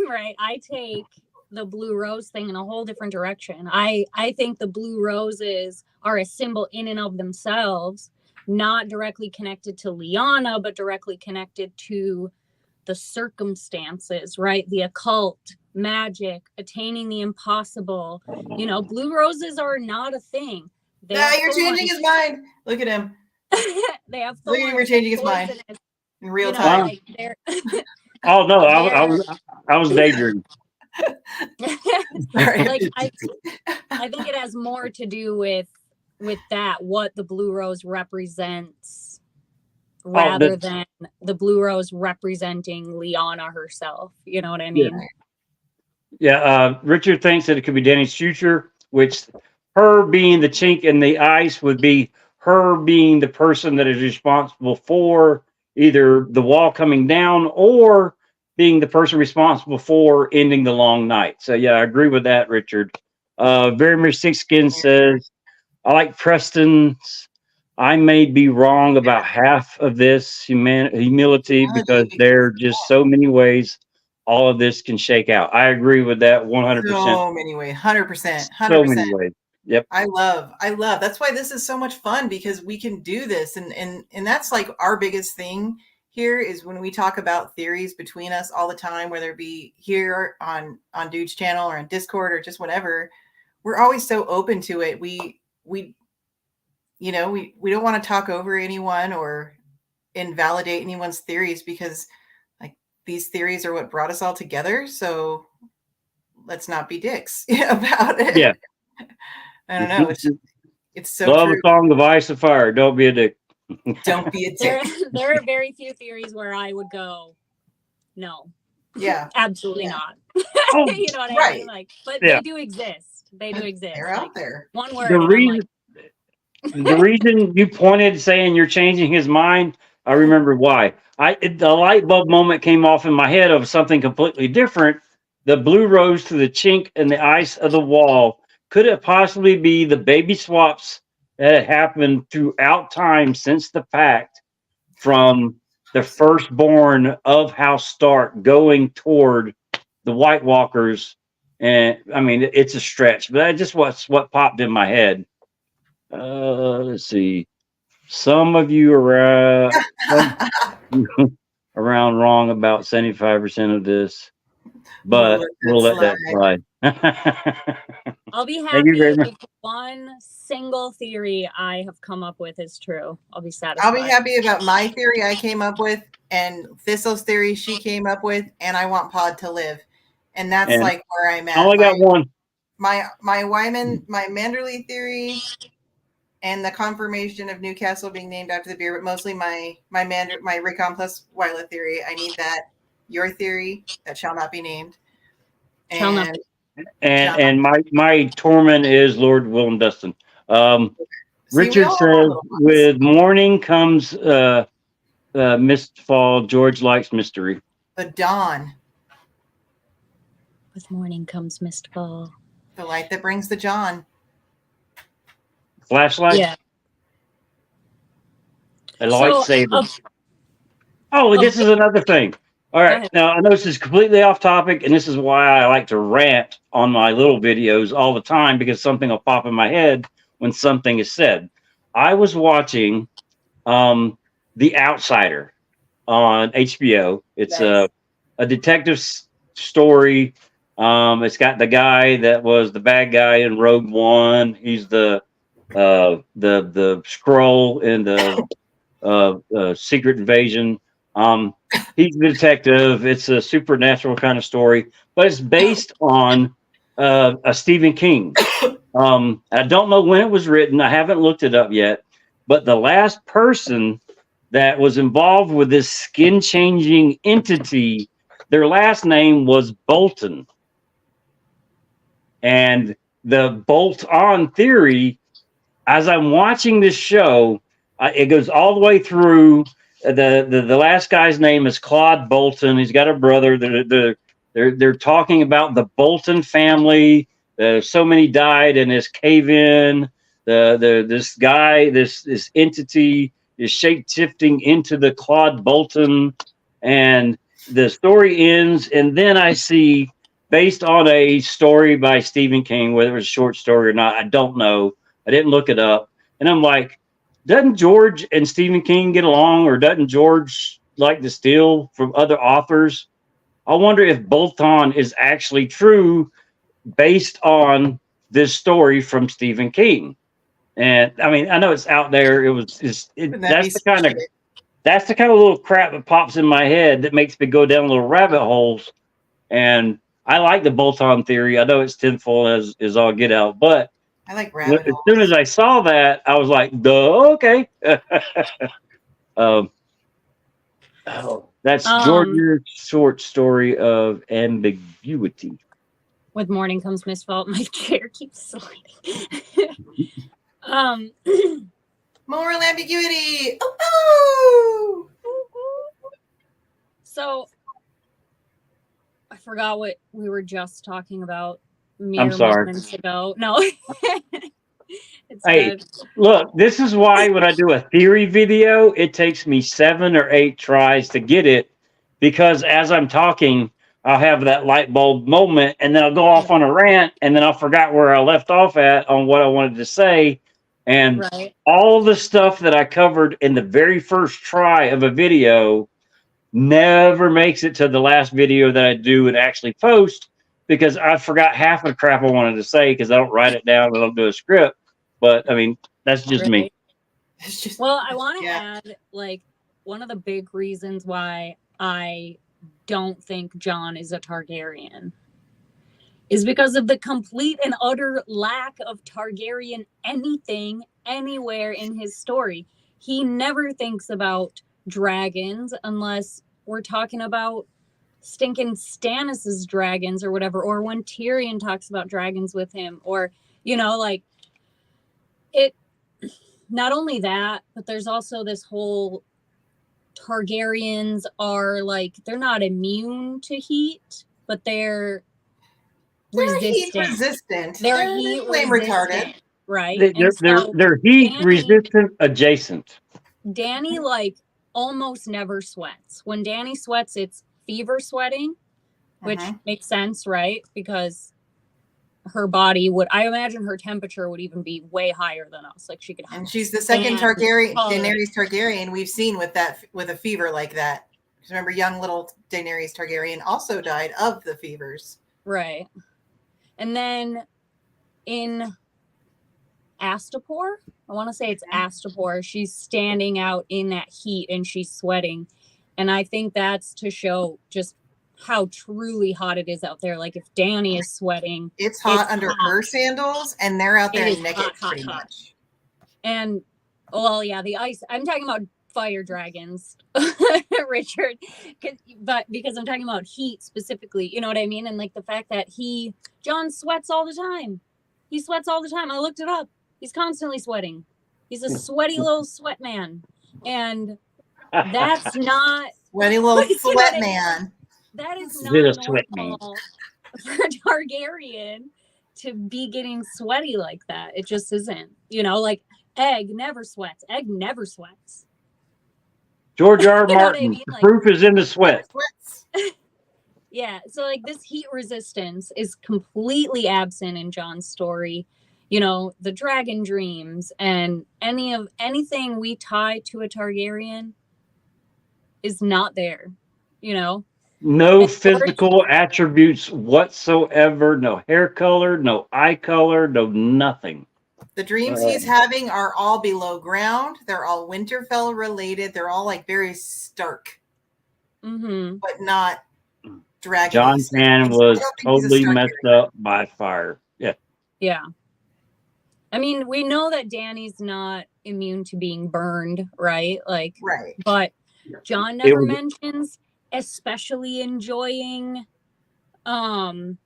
Right, I take the Blue Rose thing in a whole different direction. I think the Blue Roses are a symbol in and of themselves, not directly connected to Lyanna, but directly connected to the circumstances, right? The occult, magic, attaining the impossible. You know, Blue Roses are not a thing. You're changing his mind. Look at him. They have Look at him, you're changing his mind in real time. Like oh no, I was daydreaming. Like I think it has more to do with that, what the Blue Rose represents, rather than the Blue Rose representing Lyanna herself. You know what I mean? Yeah. Richard thinks that it could be Dany's future, which her being the chink in the ice would be her being the person that is responsible for either the wall coming down or being the person responsible for ending the long night. So yeah, I agree with that, Richard. Very much Thick Skin says, I like Preston's. I may be wrong about half of this humility because there are just so many ways all of this can shake out. I agree with that 100%. So many ways, 100%. So many ways. Yep. I love. That's why this is so much fun, because we can do this. And that's like our biggest thing here is when we talk about theories between us all the time, whether it be here on Dude's channel or on Discord or just whatever, we're always so open to it. We don't want to talk over anyone or invalidate anyone's theories, because like these theories are what brought us all together. So let's not be dicks about it. Yeah. I don't know. It's so love true. a song of Ice and Fire. Don't be a dick. Don't be a dick. There are very few theories where I would go, no. Yeah. Absolutely not. Oh, you know what I mean? Like, but they do exist. They do exist. They're out there. One word. The reason you pointed saying you're changing his mind, I remember why. The light bulb moment came off in my head of something completely different. The Blue Rose to the chink in the ice of the wall. Could it possibly be the baby swaps that had happened throughout time since the pact, from the firstborn of House Stark going toward the White Walkers? And I mean, it's a stretch, but that just what popped in my head. Let's see. Some of you are around wrong about 75% of this, but we'll let that slide. I'll be Thank you very happy much. if one single theory I have come up with is true. I'll be satisfied. I'll be happy about my theory I came up with and Thistle's theory she came up with, and I want Pod to live. And that's like where I'm at. I only got one. My Manderley theory and the confirmation of Newcastle being named after the beer, but mostly my Raycon plus Wyla theory. I need that. Your theory that shall not be named. And my torment is Lord Willem Dustin. Richard says, with morning comes mistfall. George likes mystery. The dawn. With morning comes mistfall. The light that brings the John. Flashlight? Yeah. A lightsaber. This is another thing. All right. Now, I know this is completely off topic, and this is why I like to rant on my little videos all the time, because something will pop in my head when something is said. I was watching The Outsider on HBO. It's a detective story. It's got the guy that was the bad guy in Rogue One. He's the scroll in the Secret Invasion. He's the detective. It's a supernatural kind of story, but it's based on a Stephen King. I don't know when it was written. I haven't looked it up yet, but the last person that was involved with this skin-changing entity, their last name was Bolton. And the bolt-on theory, as I'm watching this show, it goes all the way through. The last guy's name is Claude Bolton. He's got a brother. They're talking about the Bolton family. So many died in this cave-in. This guy, this entity is shape-shifting into the Claude Bolton, and the story ends. And then I see, based on a story by Stephen King, whether it was a short story or not, I don't know. I didn't look it up. And I'm like, doesn't George and Stephen King get along, or doesn't George like to steal from other authors? I wonder if Bolton is actually true based on this story from Stephen King. And I mean, I know it's out there. That's the kind of little crap that pops in my head that makes me go down little rabbit holes. And I like the Bolton theory. I know it's tenfold as all get out, but I like rabbit holes. As soon as I saw that, I was like, duh, okay. That's George's short story of ambiguity. With morning comes mistfall. My chair keeps sliding. Moral ambiguity. Oh! So I forgot what we were just talking about moments ago. No. Hey, look, this is why when I do a theory video, it takes me 7 or 8 tries to get it, because as I'm talking, I'll have that light bulb moment, and then I'll go off on a rant, and then I'll forget where I left off at on what I wanted to say. And all the stuff that I covered in the very first try of a video never makes it to the last video that I do and actually post, because I forgot half of the crap I wanted to say because I don't write it down. I don't do a script. But I mean, that's just me. Well, I want to add, like, one of the big reasons why I don't think Jon is a Targaryen is because of the complete and utter lack of Targaryen anything anywhere in his story. He never thinks about dragons unless we're talking about stinking Stannis's dragons or whatever, or when Tyrion talks about dragons with him, or, you know, like, it, not only that, but there's also this whole Targaryens are like, they're not immune to heat, but they're heat resistant. They're heat flame retardant, right? They're heat resistant adjacent. Dany, like, almost never sweats. When Dany sweats, it's fever sweating, which makes sense, right? Because her body would, I imagine her temperature would even be way higher than us. Like, she could. And she's the second Daenerys Targaryen we've seen with a fever like that. Remember, young little Daenerys Targaryen also died of the fevers. Right. And then in Astapor. I want to say it's Astapor. She's standing out in that heat and she's sweating. And I think that's to show just how truly hot it is out there. Like if Danny is sweating, it's hot under her sandals, and they're out there naked pretty much. And well, yeah, the ice. I'm talking about fire dragons, Richard, but because I'm talking about heat specifically, you know what I mean? And like the fact that John sweats all the time. He sweats all the time. I looked it up. He's constantly sweating. He's a sweaty little sweat man. And that's not sweaty little sweat man. That is not normal for Targaryen to be getting sweaty like that. It just isn't. You know, like Egg never sweats. Egg never sweats. George R. Martin, I mean? The proof is in the sweat. Yeah, so like this heat resistance is completely absent in Jon's story. You know, the dragon dreams and anything we tie to a Targaryen is not there, you know? No physical attributes whatsoever, no hair color, no eye color, no nothing. The dreams he's having are all below ground. They're all Winterfell related. They're all like very stark, but not dragon. Jon Shan was totally messed up by fire. Yeah. Yeah. I mean, we know that Dany's not immune to being burned, right? Like, right. But Jon never mentions especially enjoying the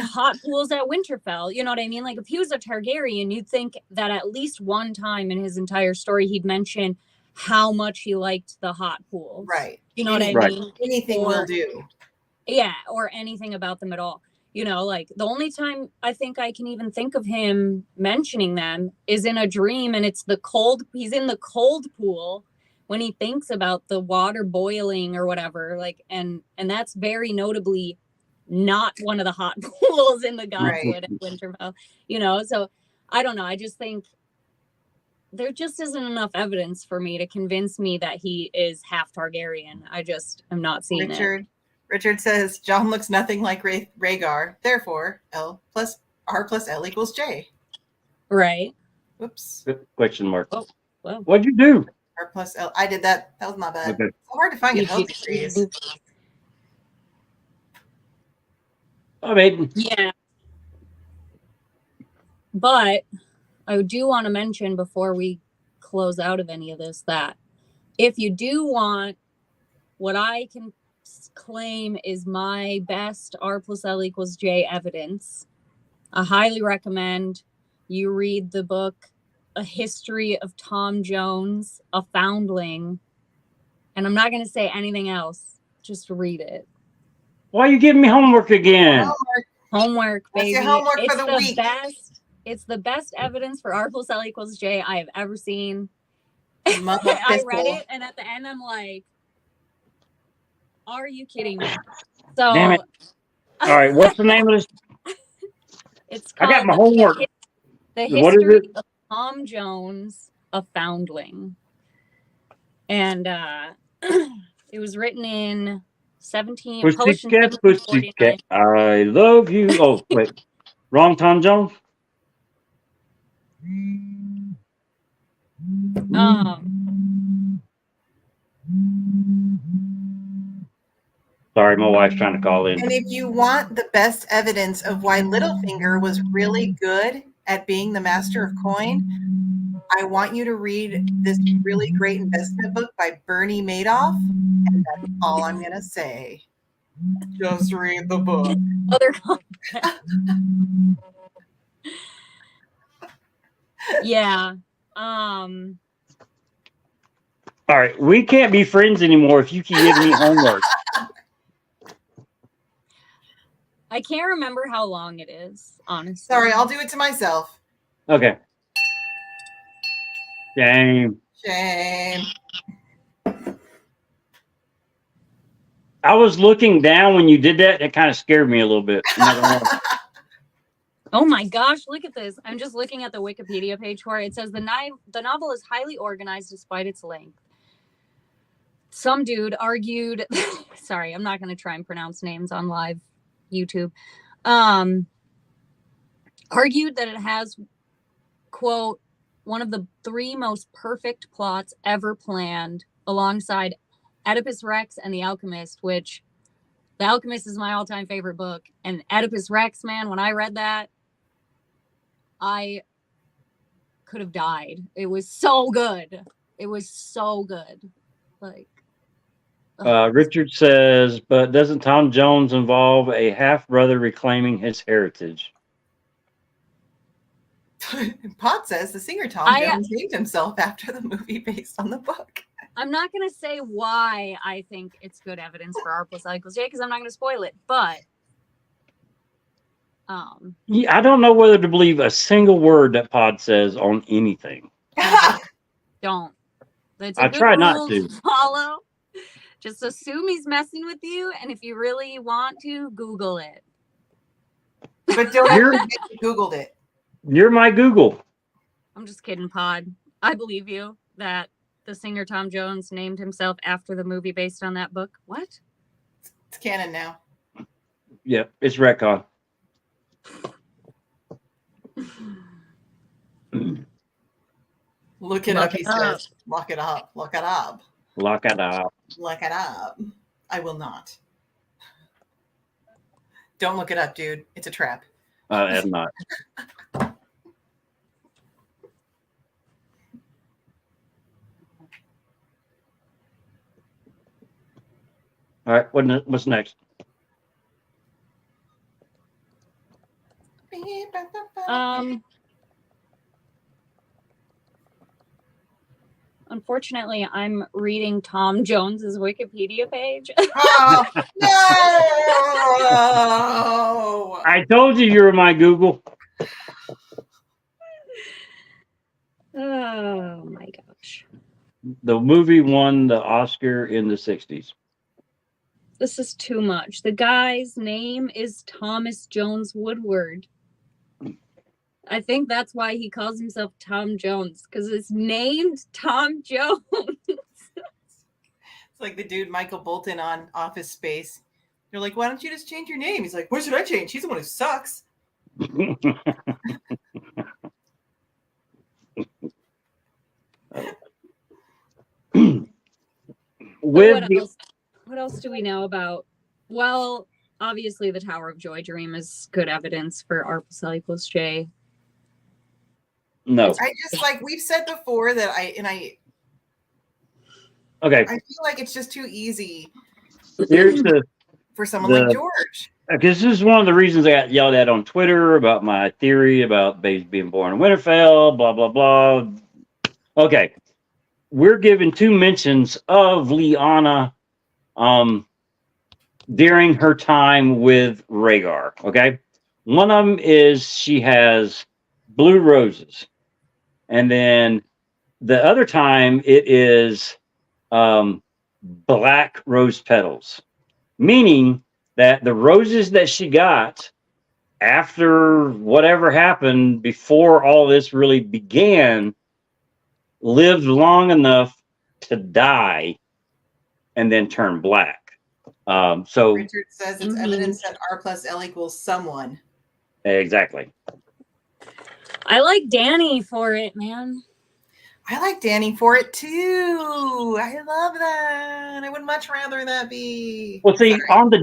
hot pools at Winterfell. You know what I mean? Like if he was a Targaryen, you'd think that at least one time in his entire story he'd mention how much he liked the hot pools. Right. You know what I mean? Anything will do. Yeah, or anything about them at all. You know, like the only time I think I can even think of him mentioning them is in a dream, and it's he's in the cold pool when he thinks about the water boiling or whatever, like, and that's very notably not one of the hot pools in the Godswood at Winterfell, you know? So I don't know. I just think there just isn't enough evidence for me to convince me that he is half Targaryen. I just am not seeing it. Richard says, Jon looks nothing like Rhaegar. Therefore, R+L equals J. Right. Whoops. Question mark. Oh, well. What'd you do? R+L. I did that. That was not bad. Okay. It's hard to find it these days. I mean, yeah. But I do want to mention before we close out of any of this that if you do want what I can claim is my best R+L equals J evidence, I highly recommend you read the book A History of Tom Jones, a Foundling. And I'm not going to say anything else. Just read it. Why are you giving me homework again? Homework, baby. That's your homework for the week. It's the best evidence for R+L equals J I have ever seen. I read it, and at the end, I'm like, are you kidding me? So, damn it. All right, what's the name of this? It's called I got my homework. The History of Tom Jones, a Foundling. And it was written in Pussycat, I love you. Oh, wait. Wrong Tom Jones? Sorry, my wife's trying to call in. And if you want the best evidence of why Littlefinger was really good at being the master of coin, I want you to read this really great investment book by Bernie Madoff. And that's all I'm going to say. Just read the book. Yeah. All right, we can't be friends anymore if you keep giving me homework. I can't remember how long it is, honestly. Sorry, I'll do it to myself. Okay. Shame. I was looking down when you did that. It kind of scared me a little bit. Oh my gosh, look at this. I'm just looking at the Wikipedia page for it. It says the novel is highly organized despite its length. Some dude argued, sorry, I'm not going to try and pronounce names on live YouTube. argued that it has, quote, one of the 3 most perfect plots ever planned, alongside Oedipus Rex and The Alchemist, which The Alchemist is my all-time favorite book. And Oedipus Rex, man, when I read that, I could have died. It was so good. It was so good. Like, Richard says, but doesn't Tom Jones involve a half brother reclaiming his heritage? Pot says the singer Tom Jones named himself after the movie based on the book. I'm not going to say why I think it's good evidence for R+L J, because I'm not going to spoil it, but yeah, I don't know whether to believe a single word that Pod says on anything. Don't. That's I try not to follow. Just assume he's messing with you, and if you really want to, Google it. But don't admit you Googled it. You're my Google. I'm just kidding, Pod. I believe you that the singer Tom Jones named himself after the movie based on that book. What? It's canon now. Yep, it's retcon. Look it up, he says. Lock it up. Lock it up. Lock it up. Look it up. I will not. Don't look it up, dude. It's a trap. I'm not. All right, what's next? Unfortunately, I'm reading Tom Jones's Wikipedia page. Oh, no! I told you were my Google. Oh my gosh. The movie won the Oscar in the 60s. This is too much. The guy's name is Thomas Jones Woodward. I think that's why he calls himself Tom Jones, because it's named Tom Jones. It's like the dude Michael Bolton on Office Space. They're like, why don't you just change your name? He's like, what should I change? He's the one who sucks. What else do we know about? Well, obviously the Tower of Joy dream is good evidence for R+L = J. No. I just, like we've said before, that I okay. I feel like it's just too easy Here's for someone like George. Because this is one of the reasons I got yelled at on Twitter about my theory about babies being born in Winterfell, blah, blah, blah. Okay. We're given 2 mentions of Lyanna during her time with Rhaegar. Okay. One of them is she has blue roses. And then the other time it is black rose petals, meaning that the roses that she got after whatever happened before all this really began lived long enough to die and then turn black. So Richard says it's evidence that R+L = someone. Exactly. I like Dany for it, man. I like Dany for it too. I love that. I would much rather that be. Well, see, on the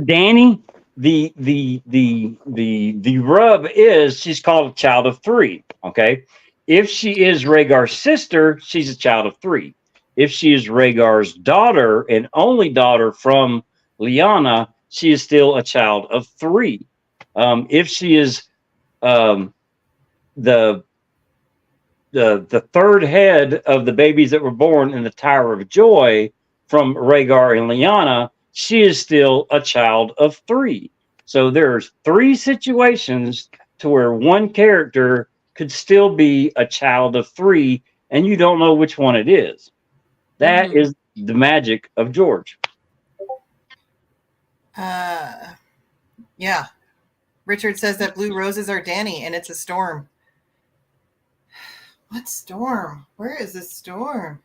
Dany, the rub is she's called a child of 3. Okay, if she is Rhaegar's sister, she's a child of 3. If she is Rhaegar's daughter and only daughter from Lyanna, she is still a child of 3. If she is the third head of the babies that were born in the Tower of Joy from Rhaegar and Lyanna, she is still a child of 3. So there's 3 situations to where one character could still be a child of 3, and you don't know which one it is. That is the magic of George. Yeah. Richard says that blue roses are Dany, and it's a storm. What storm? Where is this storm?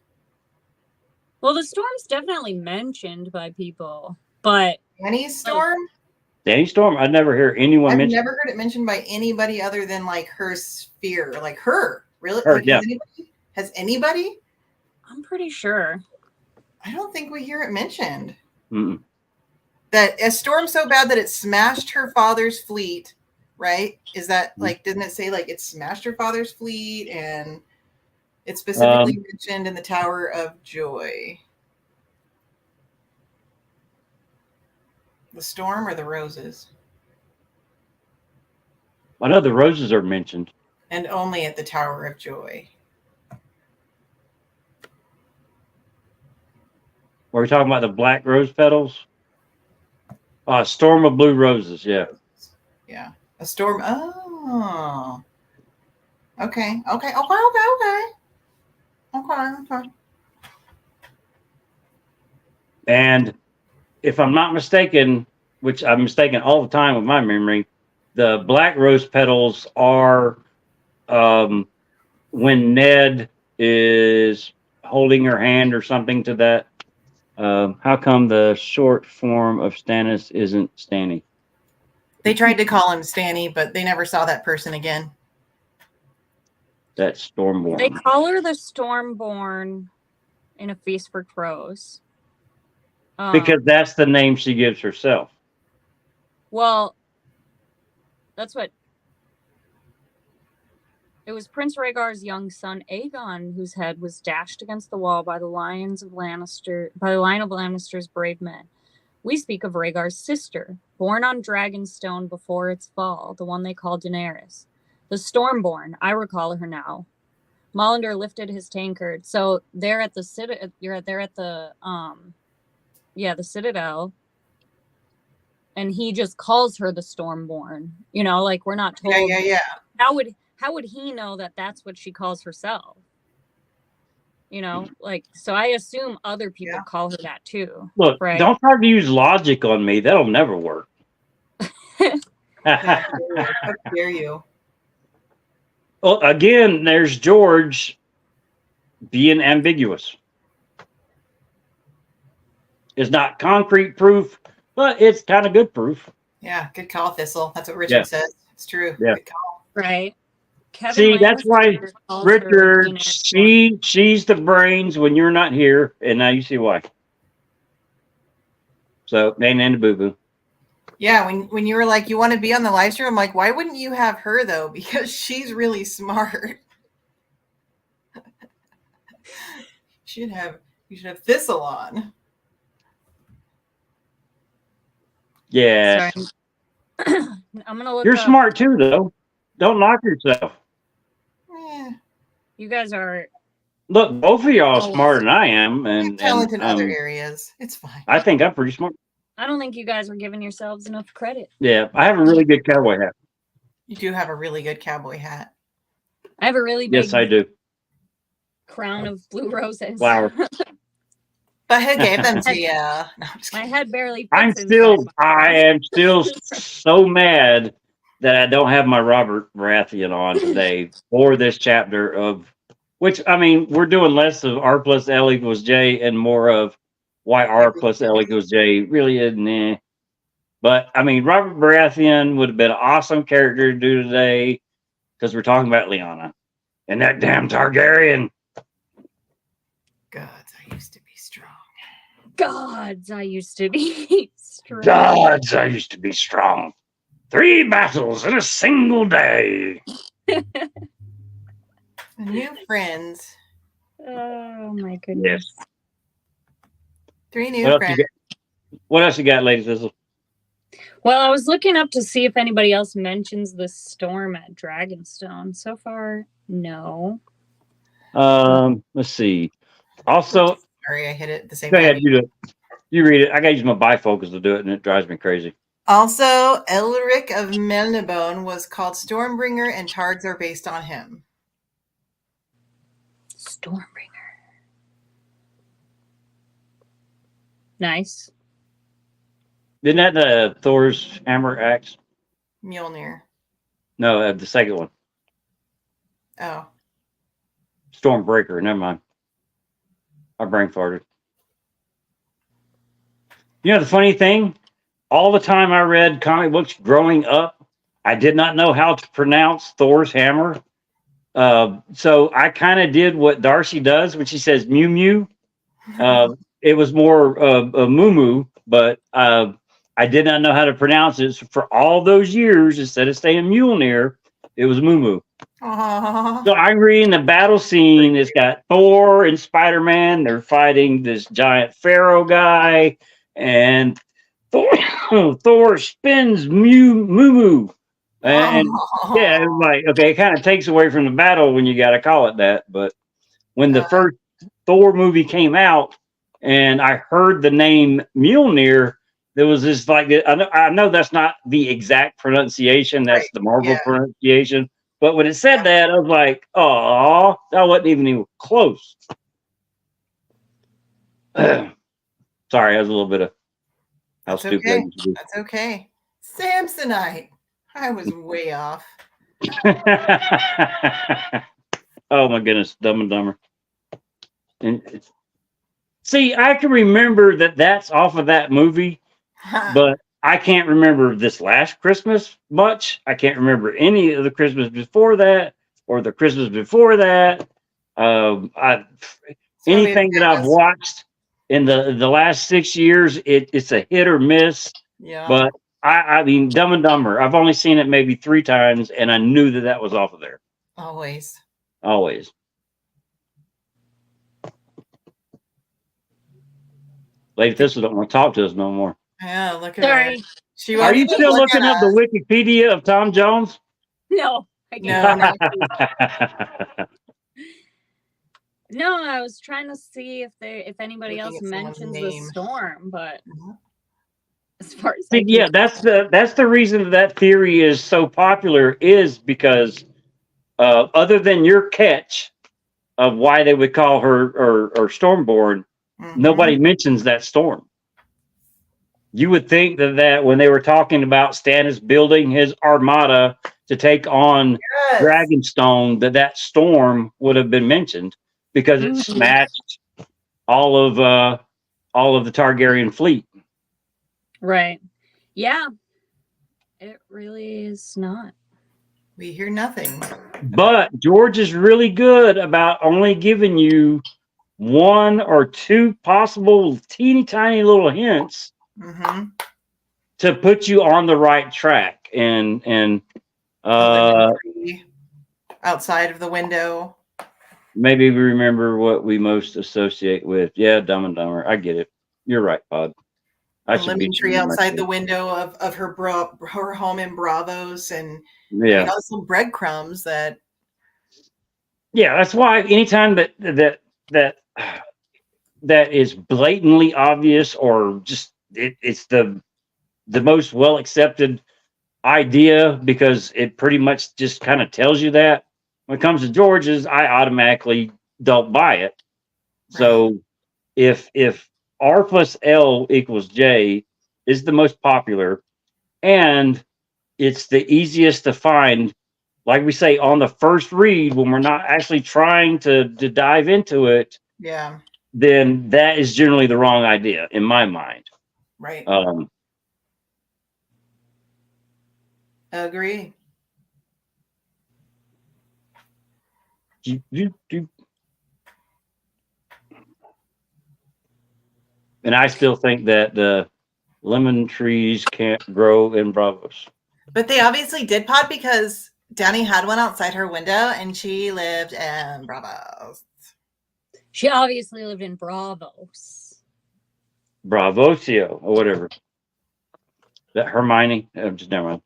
Well, the storm's definitely mentioned by people, but Dany's storm? Danny Storm. I never hear anyone I've mention never heard it mentioned by anybody other than like her sphere, like her. Really? her. Like, Yeah. has anybody? I'm pretty sure. I don't think we hear it mentioned. Mm-mm. That a storm so bad that it smashed her father's fleet, right? Is that like, didn't it say like it smashed her father's fleet, and it's specifically mentioned in the Tower of Joy? The storm or the roses? I know the roses are mentioned. And only at the Tower of Joy. Are we talking about the black rose petals? Storm of blue roses. Yeah. Yeah. A storm. Oh. Okay. Okay. And if I'm not mistaken, which I'm mistaken all the time with my memory, the black rose petals are when Ned is holding her hand or something to that. How come the short form of Stannis isn't Stanny? They tried to call him Stanny, but they never saw that person again. That's Stormborn. They call her the Stormborn in A Feast for Crows. Because that's the name she gives herself. Well, that's what... It was Prince Rhaegar's young son, Aegon, whose head was dashed against the wall by the line of Lannister's brave men. We speak of Rhaegar's sister, born on Dragonstone before its fall, the one they call Daenerys. The Stormborn, I recall her now. Molinder lifted his tankard. So they're at the the Citadel, and he just calls her the Stormborn. You know, like, we're not told. Yeah. How would he know that that's what she calls herself? You know, like, so I assume other people call her that too. Look, right? Don't try to use logic on me. That'll never work. How dare you? Well, again, there's George being ambiguous. It's not concrete proof, but it's kind of good proof. Yeah, good call, Thistle. That's what Richard says. It's true. Yeah. Good call. Right. Kevin See, that's why Lannister calls Richard, her she's the brains when you're not here, and now you see why. So, and the boo-boo. Yeah, when you were like, you want to be on the live stream, I'm like, why wouldn't you have her though? Because she's really smart. You should have Thistle on. Yeah. I'm gonna look. You're up. smart too, though. Don't knock yourself. You guys are. Look, both of y'all are smarter than I am, and talented in other areas. It's fine. I think I'm pretty smart. I don't think you guys were giving yourselves enough credit. Yeah, I have a really good cowboy hat. You do have a really good cowboy hat. I have a really big Yes, I do. crown of blue roses. Flower. But who gave them to you? No, my head barely fits I am still so mad that I don't have my Robert Baratheon on today for this chapter of which, I mean, we're doing less of R+L = J and more of why R+L = J really isn't. But I mean, Robert Baratheon would have been an awesome character to do today because we're talking about Lyanna and that damn Targaryen. Gods, I used to be strong. Gods, I used to be strong. Gods, I used to be strong. 3 battles in a single day. New friends. Oh my goodness. Yes. 3 new friends. What else you got, ladies? Well, I was looking up to see if anybody else mentions the storm at Dragonstone. So far, no. Let's see. Also, sorry, I hit it at the same go time. ahead, you do it. You read it. I gotta use my bifocals to do it, and it drives me crazy. Also, Elric of Melnibone was called Stormbringer, and Tards are based on him. Stormbringer. Nice. Isn't that the Thor's hammer axe? Mjolnir. No, the second one. Oh. Stormbreaker. Never mind. My brain farted. You know the funny thing? all the time I read comic books growing up, I did not know how to pronounce Thor's hammer. So I kind of did what Darcy does when she says Mew Mew. It was more Moo Moo, but I did not know how to pronounce it. So for all those years, instead of saying Mjolnir, it was Moo Moo. So I'm reading the battle scene. It's got Thor and Spider-Man. They're fighting this giant Pharaoh guy, and Thor spins Moo Moo. And yeah, it's like, okay, it kind of takes away from the battle when you got to call it that. But when the first Thor movie came out and I heard the name Mjolnir, there was this like, I know that's not the exact pronunciation, that's the Marvel pronunciation. But when it said that, I was like, oh, that wasn't even close. Sorry, I was a little bit of how That's stupid okay. I used to be. That's okay. Samsonite. I was way off. Oh my goodness, Dumb and Dumber. And see, I can remember that that's off of that movie, but I can't remember this last Christmas much. I can't remember any of the Christmas before that or the Christmas before that. Anything that I've watched in the last 6 years, it's a hit or miss. Yeah. But I mean, Dumb and Dumber, I've only seen it maybe 3 times, and I knew that that was off of there. Always. Always. Lady Thistle don't want to talk to us no more. Yeah, look at her. Are you still looking up the Wikipedia of Tom Jones? No, I can't. No, I was trying to see if anybody else mentions the storm, but as far as that's the reason that theory is so popular, is because other than your catch of why they would call her or Stormborn, nobody mentions that storm. You would think that when they were talking about Stannis building his armada to take on Dragonstone, that storm would have been mentioned, because it smashed all of the Targaryen fleet. Right. Yeah. It really is not. We hear nothing. But George is really good about only giving you 1 or 2 possible teeny tiny little hints to put you on the right track. And outside of the window. Maybe we remember what we most associate with. Yeah, Dumb and Dumber. I get it. You're right, Pod. I should be tree outside the window of her home in Bravos, and all some breadcrumbs that. Yeah, that's why anytime that is blatantly obvious, or just it's the most well accepted idea, because it pretty much just kind of tells you that. When it comes to George's, I automatically don't buy it. So if R+L = J is the most popular, and it's the easiest to find, like we say, on the first read, when we're not actually trying to dive into it, then that is generally the wrong idea in my mind. Right. Agree. And I still think that the lemon trees can't grow in Bravos. But they obviously did, Pod, because Dani had one outside her window and she lived in Bravos. She obviously lived in Bravos. Bravosio, or whatever. That Hermione? Just never mind.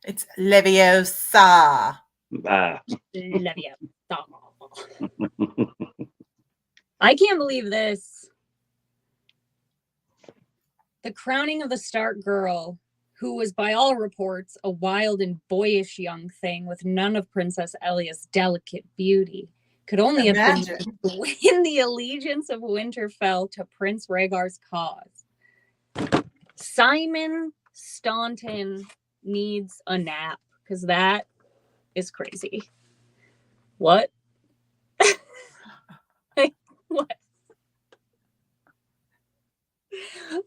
It's Leviosa. Leviosa. I can't believe this. The crowning of the Stark girl, who was by all reports a wild and boyish young thing with none of Princess Elia's delicate beauty, could only have been to win the allegiance of Winterfell to Prince Rhaegar's cause. Simon Staunton needs a nap, because that is crazy. What? What?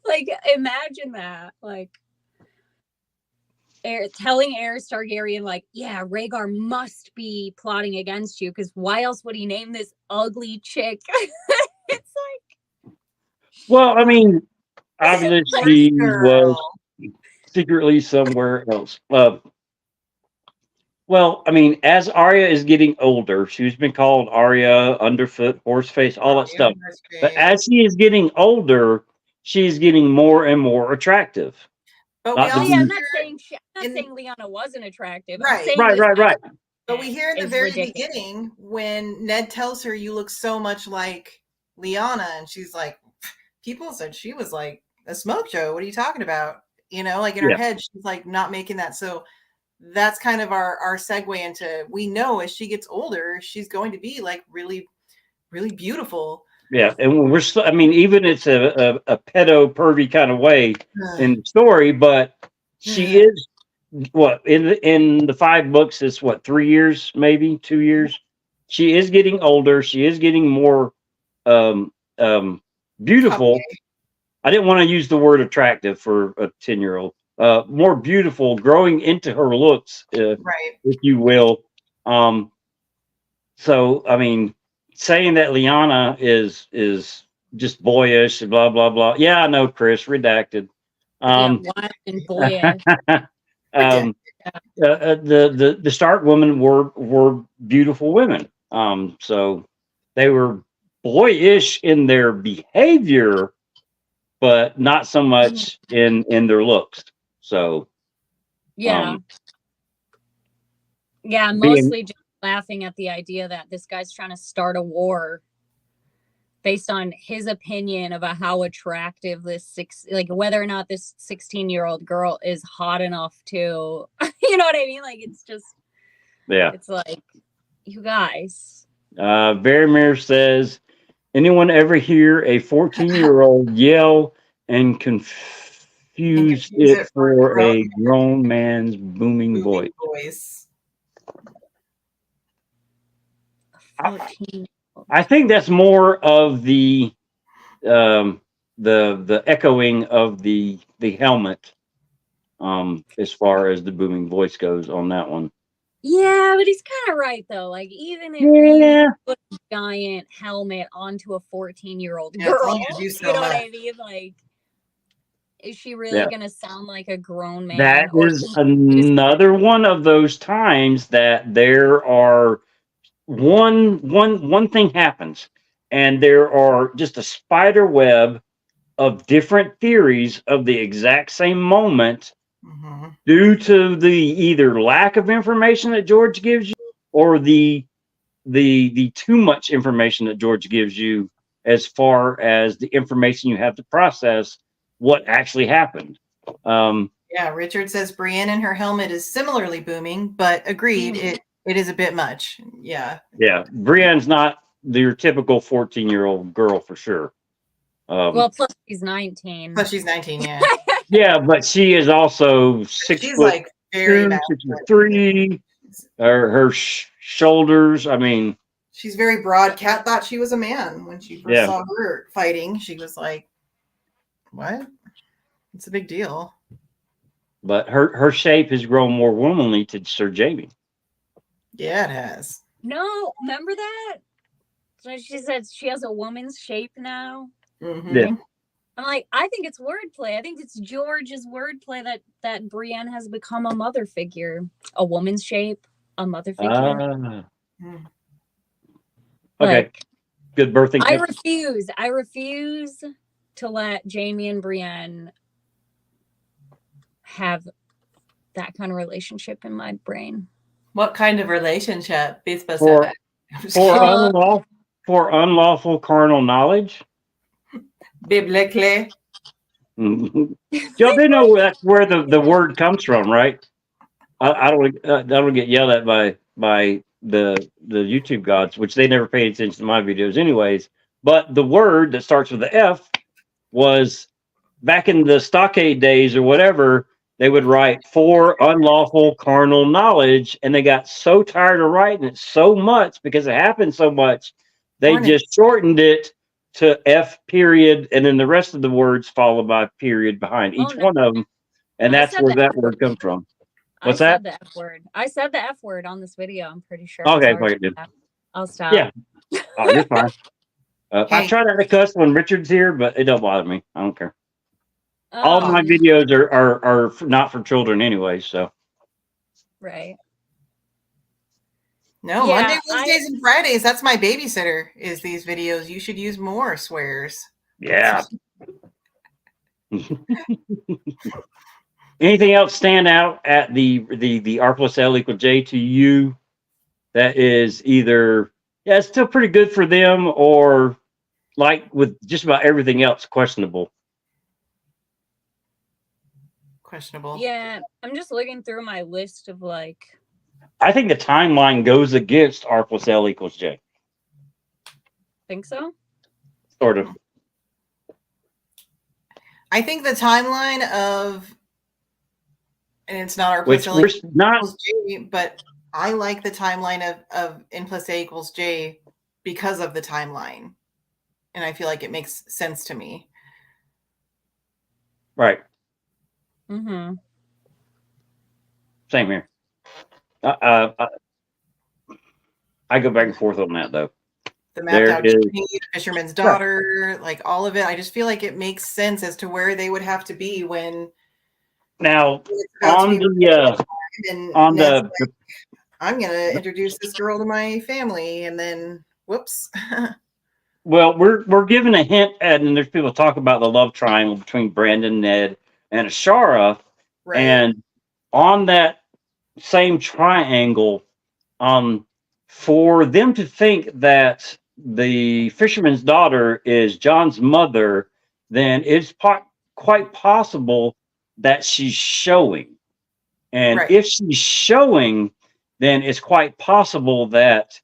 Like, imagine that. Like, telling Aerys Targaryen, like, yeah, Rhaegar must be plotting against you, because why else would he name this ugly chick? It's like, Well, I mean, obviously she was Girl. secretly somewhere else. Well, I mean, as Arya is getting older, she's been called Arya, Underfoot, Horseface, all that stuff. But as she is getting older, she's getting more and more attractive. But we Not to oh also yeah, I'm be not saying Lyanna wasn't attractive. I'm right. saying right, this right, right. But we hear in the is very ridiculous. beginning when Ned tells her you look so much like Lyanna, and she's like, people said she was like a smoke show. What are you talking about? You know, like in her Yeah. head, she's like not making that. So that's kind of our segue into, we know as she gets older, she's going to be like really, really beautiful. Yeah, and we're still. I mean, even it's a pedo pervy kind of way in the story, but she is what in the 5 books. It's what 3 years, maybe 2 years. She is getting older. She is getting more um, beautiful. Okay. I didn't want to use the word attractive for a 10-year-old. More beautiful, growing into her looks, Right. if you will. So, I mean, saying that Lyanna is just boyish and blah blah blah. Yeah, I know, Chris, redacted. Yeah, Um, wild and boyish. um, the Stark women were beautiful women. So they were boyish in their behavior, but not so much in their looks. So Yeah. Yeah, being mostly just laughing at the idea that this guy's trying to start a war based on his opinion about how attractive like whether or not this 16-year-old girl is hot enough to, you know what I mean? Like, it's just, yeah. it's like, you guys. Verimir says, anyone ever hear a 14-year-old yell and confuse it for a grown man's booming voice? I think that's more of the echoing of the helmet, as far as the booming voice goes on that one. Yeah, but he's kind of right though. Like, even if Yeah. you put a giant helmet onto a 14-year-old girl, you know what I mean? Like, is she really gonna sound like a grown man? That is another one of those times that there are one thing happens, and there are just a spider web of different theories of the exact same moment, due to the either lack of information that George gives you, or the too much information that George gives you, as far as the information you have to process what actually happened. Yeah, Richard says Brienne and her helmet is similarly booming, but agreed, it is a bit much. Yeah. Yeah, Brienne's not your typical 14-year-old girl for sure. Well, plus she's 19. Plus she's 19, yeah. Yeah, but she is also 6 She's foot like very 6'3". Her shoulders, I mean, she's very broad. Kat thought she was a man when she first saw her fighting. She was like, what? It's a big deal. But her shape has grown more womanly to Sir Jaime. Yeah, it has. No, remember that? So she said she has a woman's shape now. Yeah. I'm like, I think it's wordplay. I think it's George's wordplay that Brienne has become a mother figure, a woman's shape, a mother figure. Okay, good birthing. I refuse to let Jaime and Brienne have that kind of relationship in my brain. What kind of relationship? For unlawful carnal knowledge. Biblically. Y'all do know that's where the word comes from, right? I don't get yelled at by the YouTube gods, which they never paid attention to my videos anyways. But the word that starts with the F was, back in the stockade days or whatever, they would write for unlawful carnal knowledge, and they got so tired of writing it so much because it happened so much, they just shortened it to F period, and then the rest of the words followed by a period behind each one of them, and that's where that word comes from. What's that? I said the F word. I said the F word on this video. I'm pretty sure. Okay, fuck it, dude. I'll stop. Yeah. Oh, you're fine. I try not to cuss when Richard's here, but it don't bother me. I don't care. All my videos are not for children anyway, so. Right. No, yeah, Monday, Wednesdays, and Fridays. That's my babysitter. Is these videos? You should use more swears. Yeah. Anything else stand out at the R+L = J to you? That is either it's still pretty good for them, or like with just about everything else, questionable. Questionable. Yeah, I'm just looking through my list of like. I think the timeline goes against R+L = J. Think so? Sort of. I think the timeline of, and it's not R+L = J, but I like the timeline of N+A = J because of the timeline, and I feel like it makes sense to me. Right. Mm-hmm. Same here. I go back and forth on that though. The mapped out journey, the fisherman's daughter, like all of it. I just feel like it makes sense as to where they would have to be when. Now I'm gonna introduce this girl to my family, and then whoops. Well, we're given a hint, and there's people talk about the love triangle between Brandon, Ned, and Ashara, right. And on that same triangle, for them to think that the fisherman's daughter is John's mother, then it's quite possible that she's showing. And if she's showing, then it's quite possible that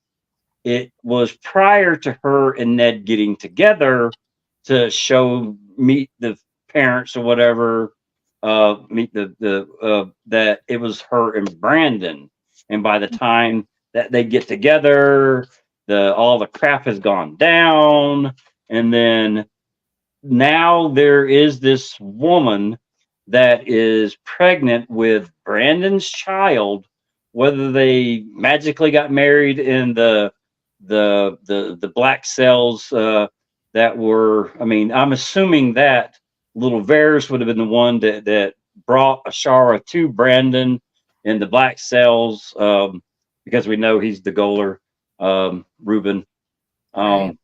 it was prior to her and Ned getting together to meet the parents or whatever, meet that it was her and Brandon. And by the time that they get together, all the crap has gone down. And then now there is this woman that is pregnant with Brandon's child, whether they magically got married in the black cells that were, I mean, I'm assuming that little Varys would have been the one that brought Ashara to Brandon in the black cells, because we know he's the Goaler, Reuben. And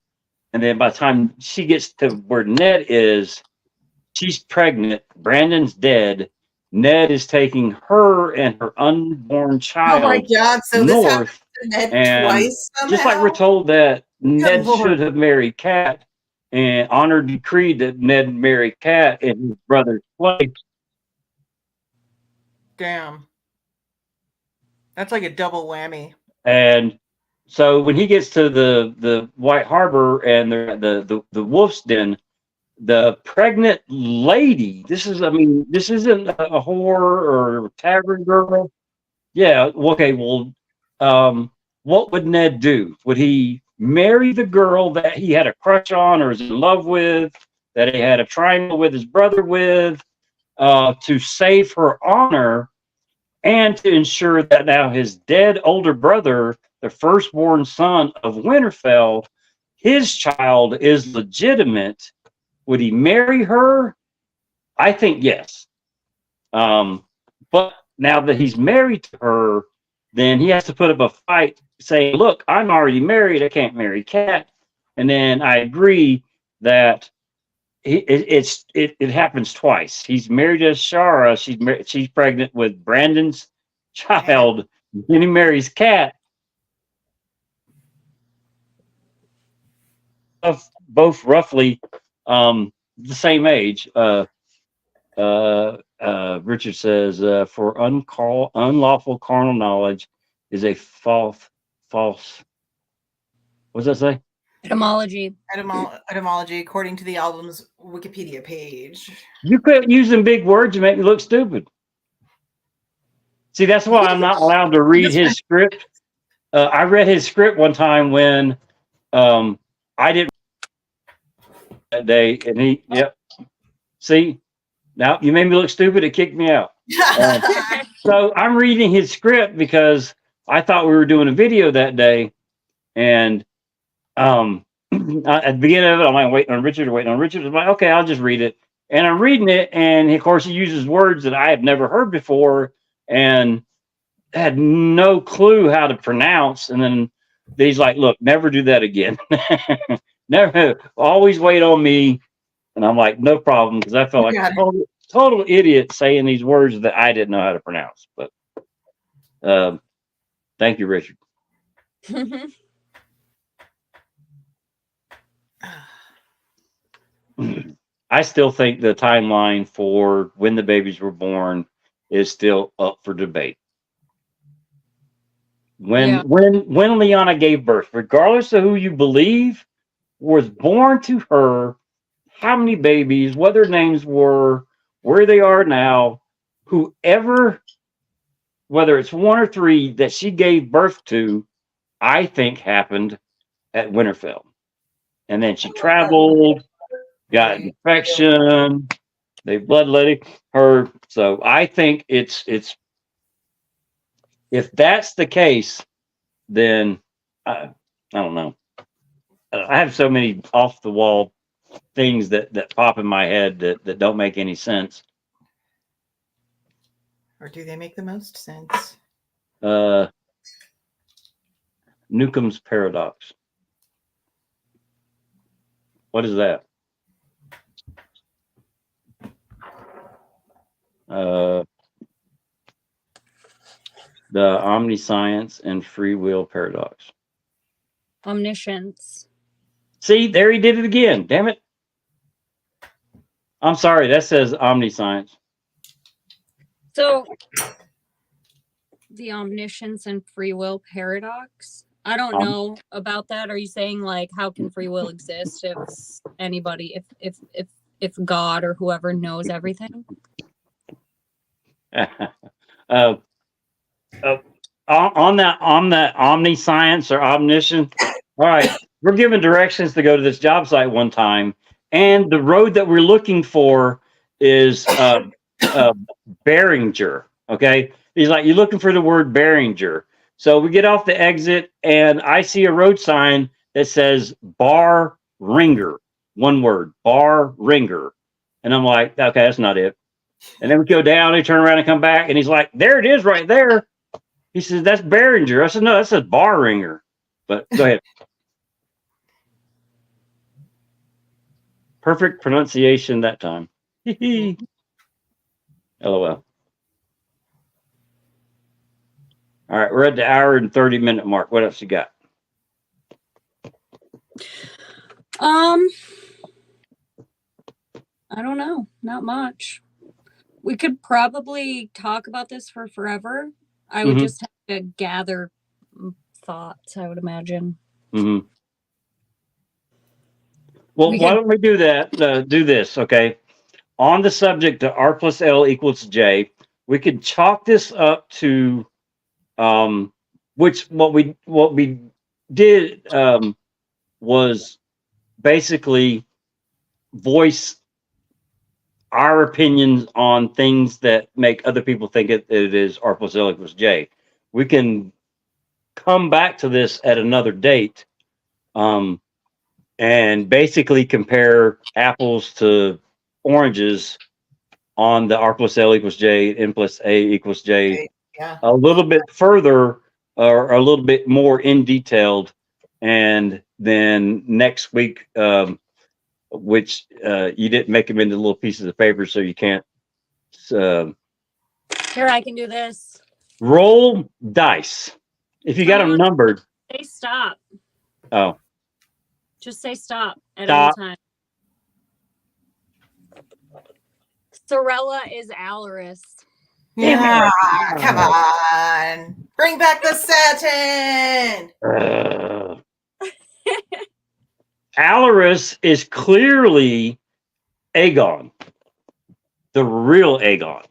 then by the time she gets to where Ned is, she's pregnant. Brandon's dead. Ned is taking her and her unborn child. Oh my God! So north, this happened to Ned twice somehow? Just like we're told that Ned should have married Kat, and honor decreed that Ned marry Kat in his brother's place. Damn. That's like a double whammy. And so when he gets to the White Harbor and the Wolf's Den, the pregnant lady, this isn't a whore or a tavern girl. Yeah, okay, well, what would Ned do? Would he marry the girl that he had a crush on or is in love with, that he had a triangle with his brother with, to save her honor and to ensure that now his dead older brother, the firstborn son of Winterfell, his child is legitimate? Would he marry her? I think yes. But now that he's married to her, then he has to put up a fight saying, look, I'm already married. I can't marry Kat. And then I agree that it happens twice. He's married to Shara. She's pregnant with Brandon's child. Then he marries Kat. Both roughly the same age. Richard says, for unlawful carnal knowledge is a false. What does that say? Etymology, according to the album's Wikipedia page. You quit using big words to make me look stupid. See, that's why I'm not allowed to read his script. I read his script one time when I didn't. that day, and yep. See, now you made me look stupid. It kicked me out. So I'm reading his script because I thought we were doing a video that day, and at the beginning of it, I'm like waiting on Richard. I'm like, okay, I'll just read it, and I'm reading it, and of course he uses words that I have never heard before, and had no clue how to pronounce. And then he's like, look, never do that again. Never, always wait on me. And I'm like, no problem, because I felt like a total idiot saying these words that I didn't know how to pronounce. But thank you, Richard. I still think the timeline for when the babies were born is still up for debate. When Liana gave birth, regardless of who you believe was born to her, how many babies, what their names were, where they are now, whoever, whether it's 1 or 3 that she gave birth to, I think happened at Winterfell. And then she traveled, got infection, they bloodletted her. So I think it's if that's the case, then I don't know. I have so many off the wall things that pop in my head that don't make any sense. Or do they make the most sense? Newcomb's paradox. What is that? The omniscience and free will paradox. Omniscience. See, there he did it again. Damn it. I'm sorry, that says omniscience. So the omniscience and free will paradox. I don't know about that. Are you saying like how can free will exist if anybody if God or whoever knows everything? On that omniscience or omniscient. All right, we're given directions to go to this job site one time, and the road that we're looking for is Beringer. Okay, he's like, you're looking for the word Beringer. So we get off the exit, and I see a road sign that says Bar Ringer. One word, Bar Ringer. And I'm like, okay, that's not it. And then we go down, and turn around and come back, and he's like, there it is right there. He says, that's Beringer. I said, no, that says Bar Ringer. But go ahead. Perfect pronunciation that time. LOL. All right, we're at the hour and 30-minute mark. What else you got? I don't know. Not much. We could probably talk about this for forever. I would just have to gather thoughts, I would imagine. Well, why don't we do that? Do this, okay? On the subject of R+L equals J, we could chalk this up to which what we did was basically voice our opinions on things that make other people think it is R+L equals J. We can come back to this at another date and basically compare apples to oranges on the R+L equals J, N plus A equals J, a little bit further or a little bit more in detailed. And then next week, which you didn't make them into little pieces of paper, so you can't. Here, I can do this. Roll dice. If you got them numbered. Say stop. Oh. Just say stop at any time. Sorella is Alaris. Yeah, come on. Bring back the satin. Alaris is clearly Aegon. The real Aegon.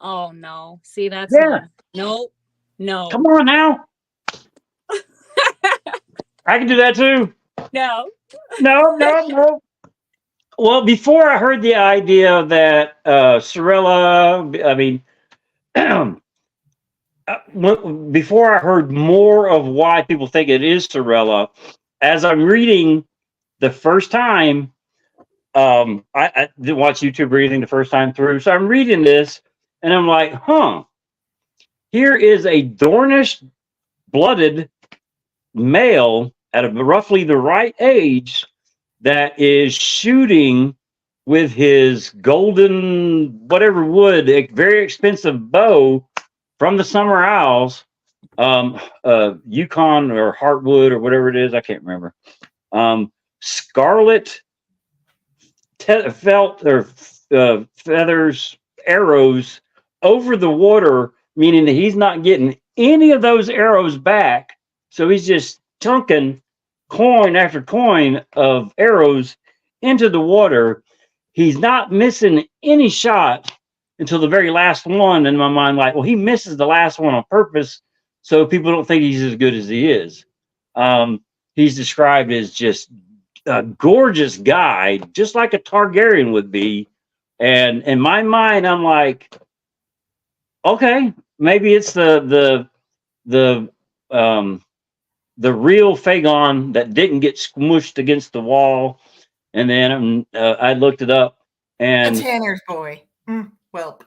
Oh, no. See, that's not. No. Come on now. I can do that too. No. No. Well, before I heard the idea that Sorella, I mean, before I heard more of why people think it is Sorella, as I'm reading the first time, I didn't watch YouTube reading the first time through, so I'm reading this and I'm like, huh, here is a Dornish blooded male at roughly the right age that is shooting with his golden whatever wood, a very expensive bow from the Summer Isles, Yukon or Heartwood or whatever it is, I can't remember. Scarlet felt or feathers, arrows over the water, meaning that he's not getting any of those arrows back. So he's just chunking coin after coin of arrows into the water. He's not missing any shot until the very last one. In my mind, like, well, he misses the last one on purpose so people don't think he's as good as he is. He's described as just a gorgeous guy, just like a Targaryen would be. And in my mind, I'm like, okay, maybe it's the real Fagon that didn't get smushed against the wall. And then I looked it up, and the Tanner's boy. Welp.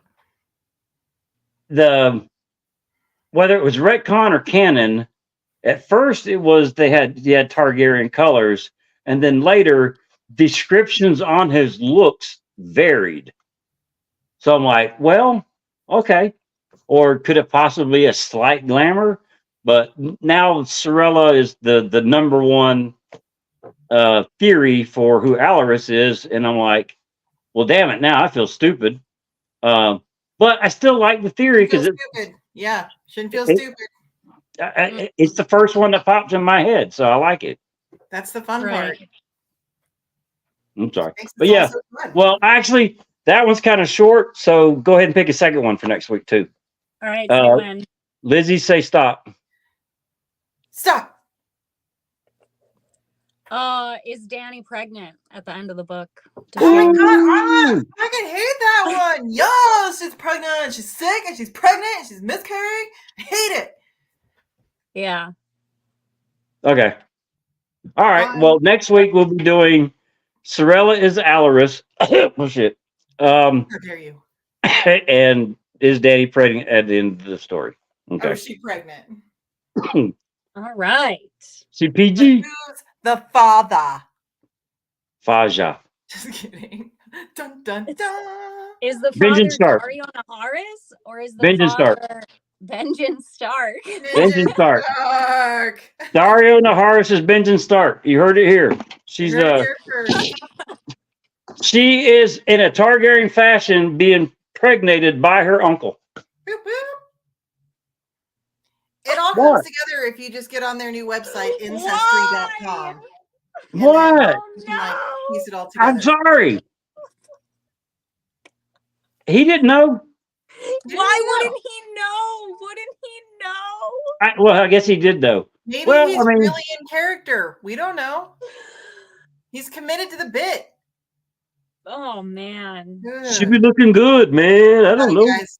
Whether it was retcon or canon, at first it was he had Targaryen colors, and then later descriptions on his looks varied. So I'm like, well, okay. Or could it possibly be a slight glamour? But now Sorella is the number one theory for who Alaris is, and I'm like, well, damn it, now I feel stupid. But I still like the theory because it's stupid. Yeah, shouldn't feel stupid. It's the first one that popped in my head, so I like it. That's the fun part. I'm sorry, but yeah. So well, actually, that one's kind of short, so go ahead and pick a second one for next week too. All right, say when. Lizzie, say stop. Stop. Is Dany pregnant at the end of the book? Oh my god, I can hate that one. Yo, she's pregnant, she's sick, and she's pregnant, and she's miscarrying. I hate it. Yeah. Okay. All right. Well, next week we'll be doing Sorella is Alaris. Oh shit. How dare you? And is Dany pregnant at the end of the story? Okay. Oh, is she pregnant? All right. She PG. Who's the father? Faja. Just kidding. Dun dun dun. Is the father Dario Naharis, or is the father Benjen Stark? Benjen Stark. Dario Naharis is Benjen Stark. You heard it here. She's she is in a Targaryen fashion being impregnated by her uncle. Boop, boop. It all comes together if you just get on their new website, ancestry.com. What? Piece it all together. I'm sorry. He didn't know. Why wouldn't he know? Wouldn't he know? Well, I guess he did though. Maybe he's really in character. We don't know. He's committed to the bit. Oh man. Should be looking good, man. I don't know. Guys.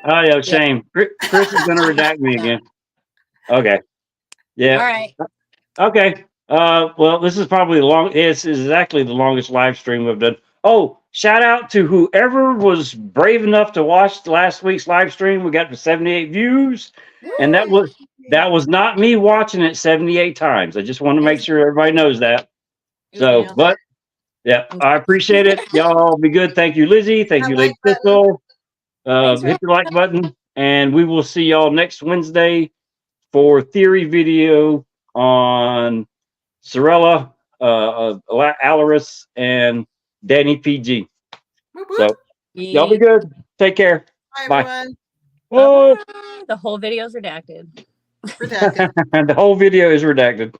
Oh yeah, shame. Chris is gonna redact me again. Okay. Yeah. All right. Okay. Well, this is probably it's exactly the longest live stream we've done. Oh, shout out to whoever was brave enough to watch last week's live stream. We got to 78 views, and that was not me watching it 78 times. I just want to make sure everybody knows that. So, but yeah, I appreciate it. Y'all be good. Thank you, Lizzie. Thank you, Lady Crystal. Hit the like button, and we will see y'all next Wednesday for theory video on Sorella, Alaris, and Dany PG. So y'all be good. Take care. Bye, everyone. Oh. The whole video is redacted. Redacted. The whole video is redacted.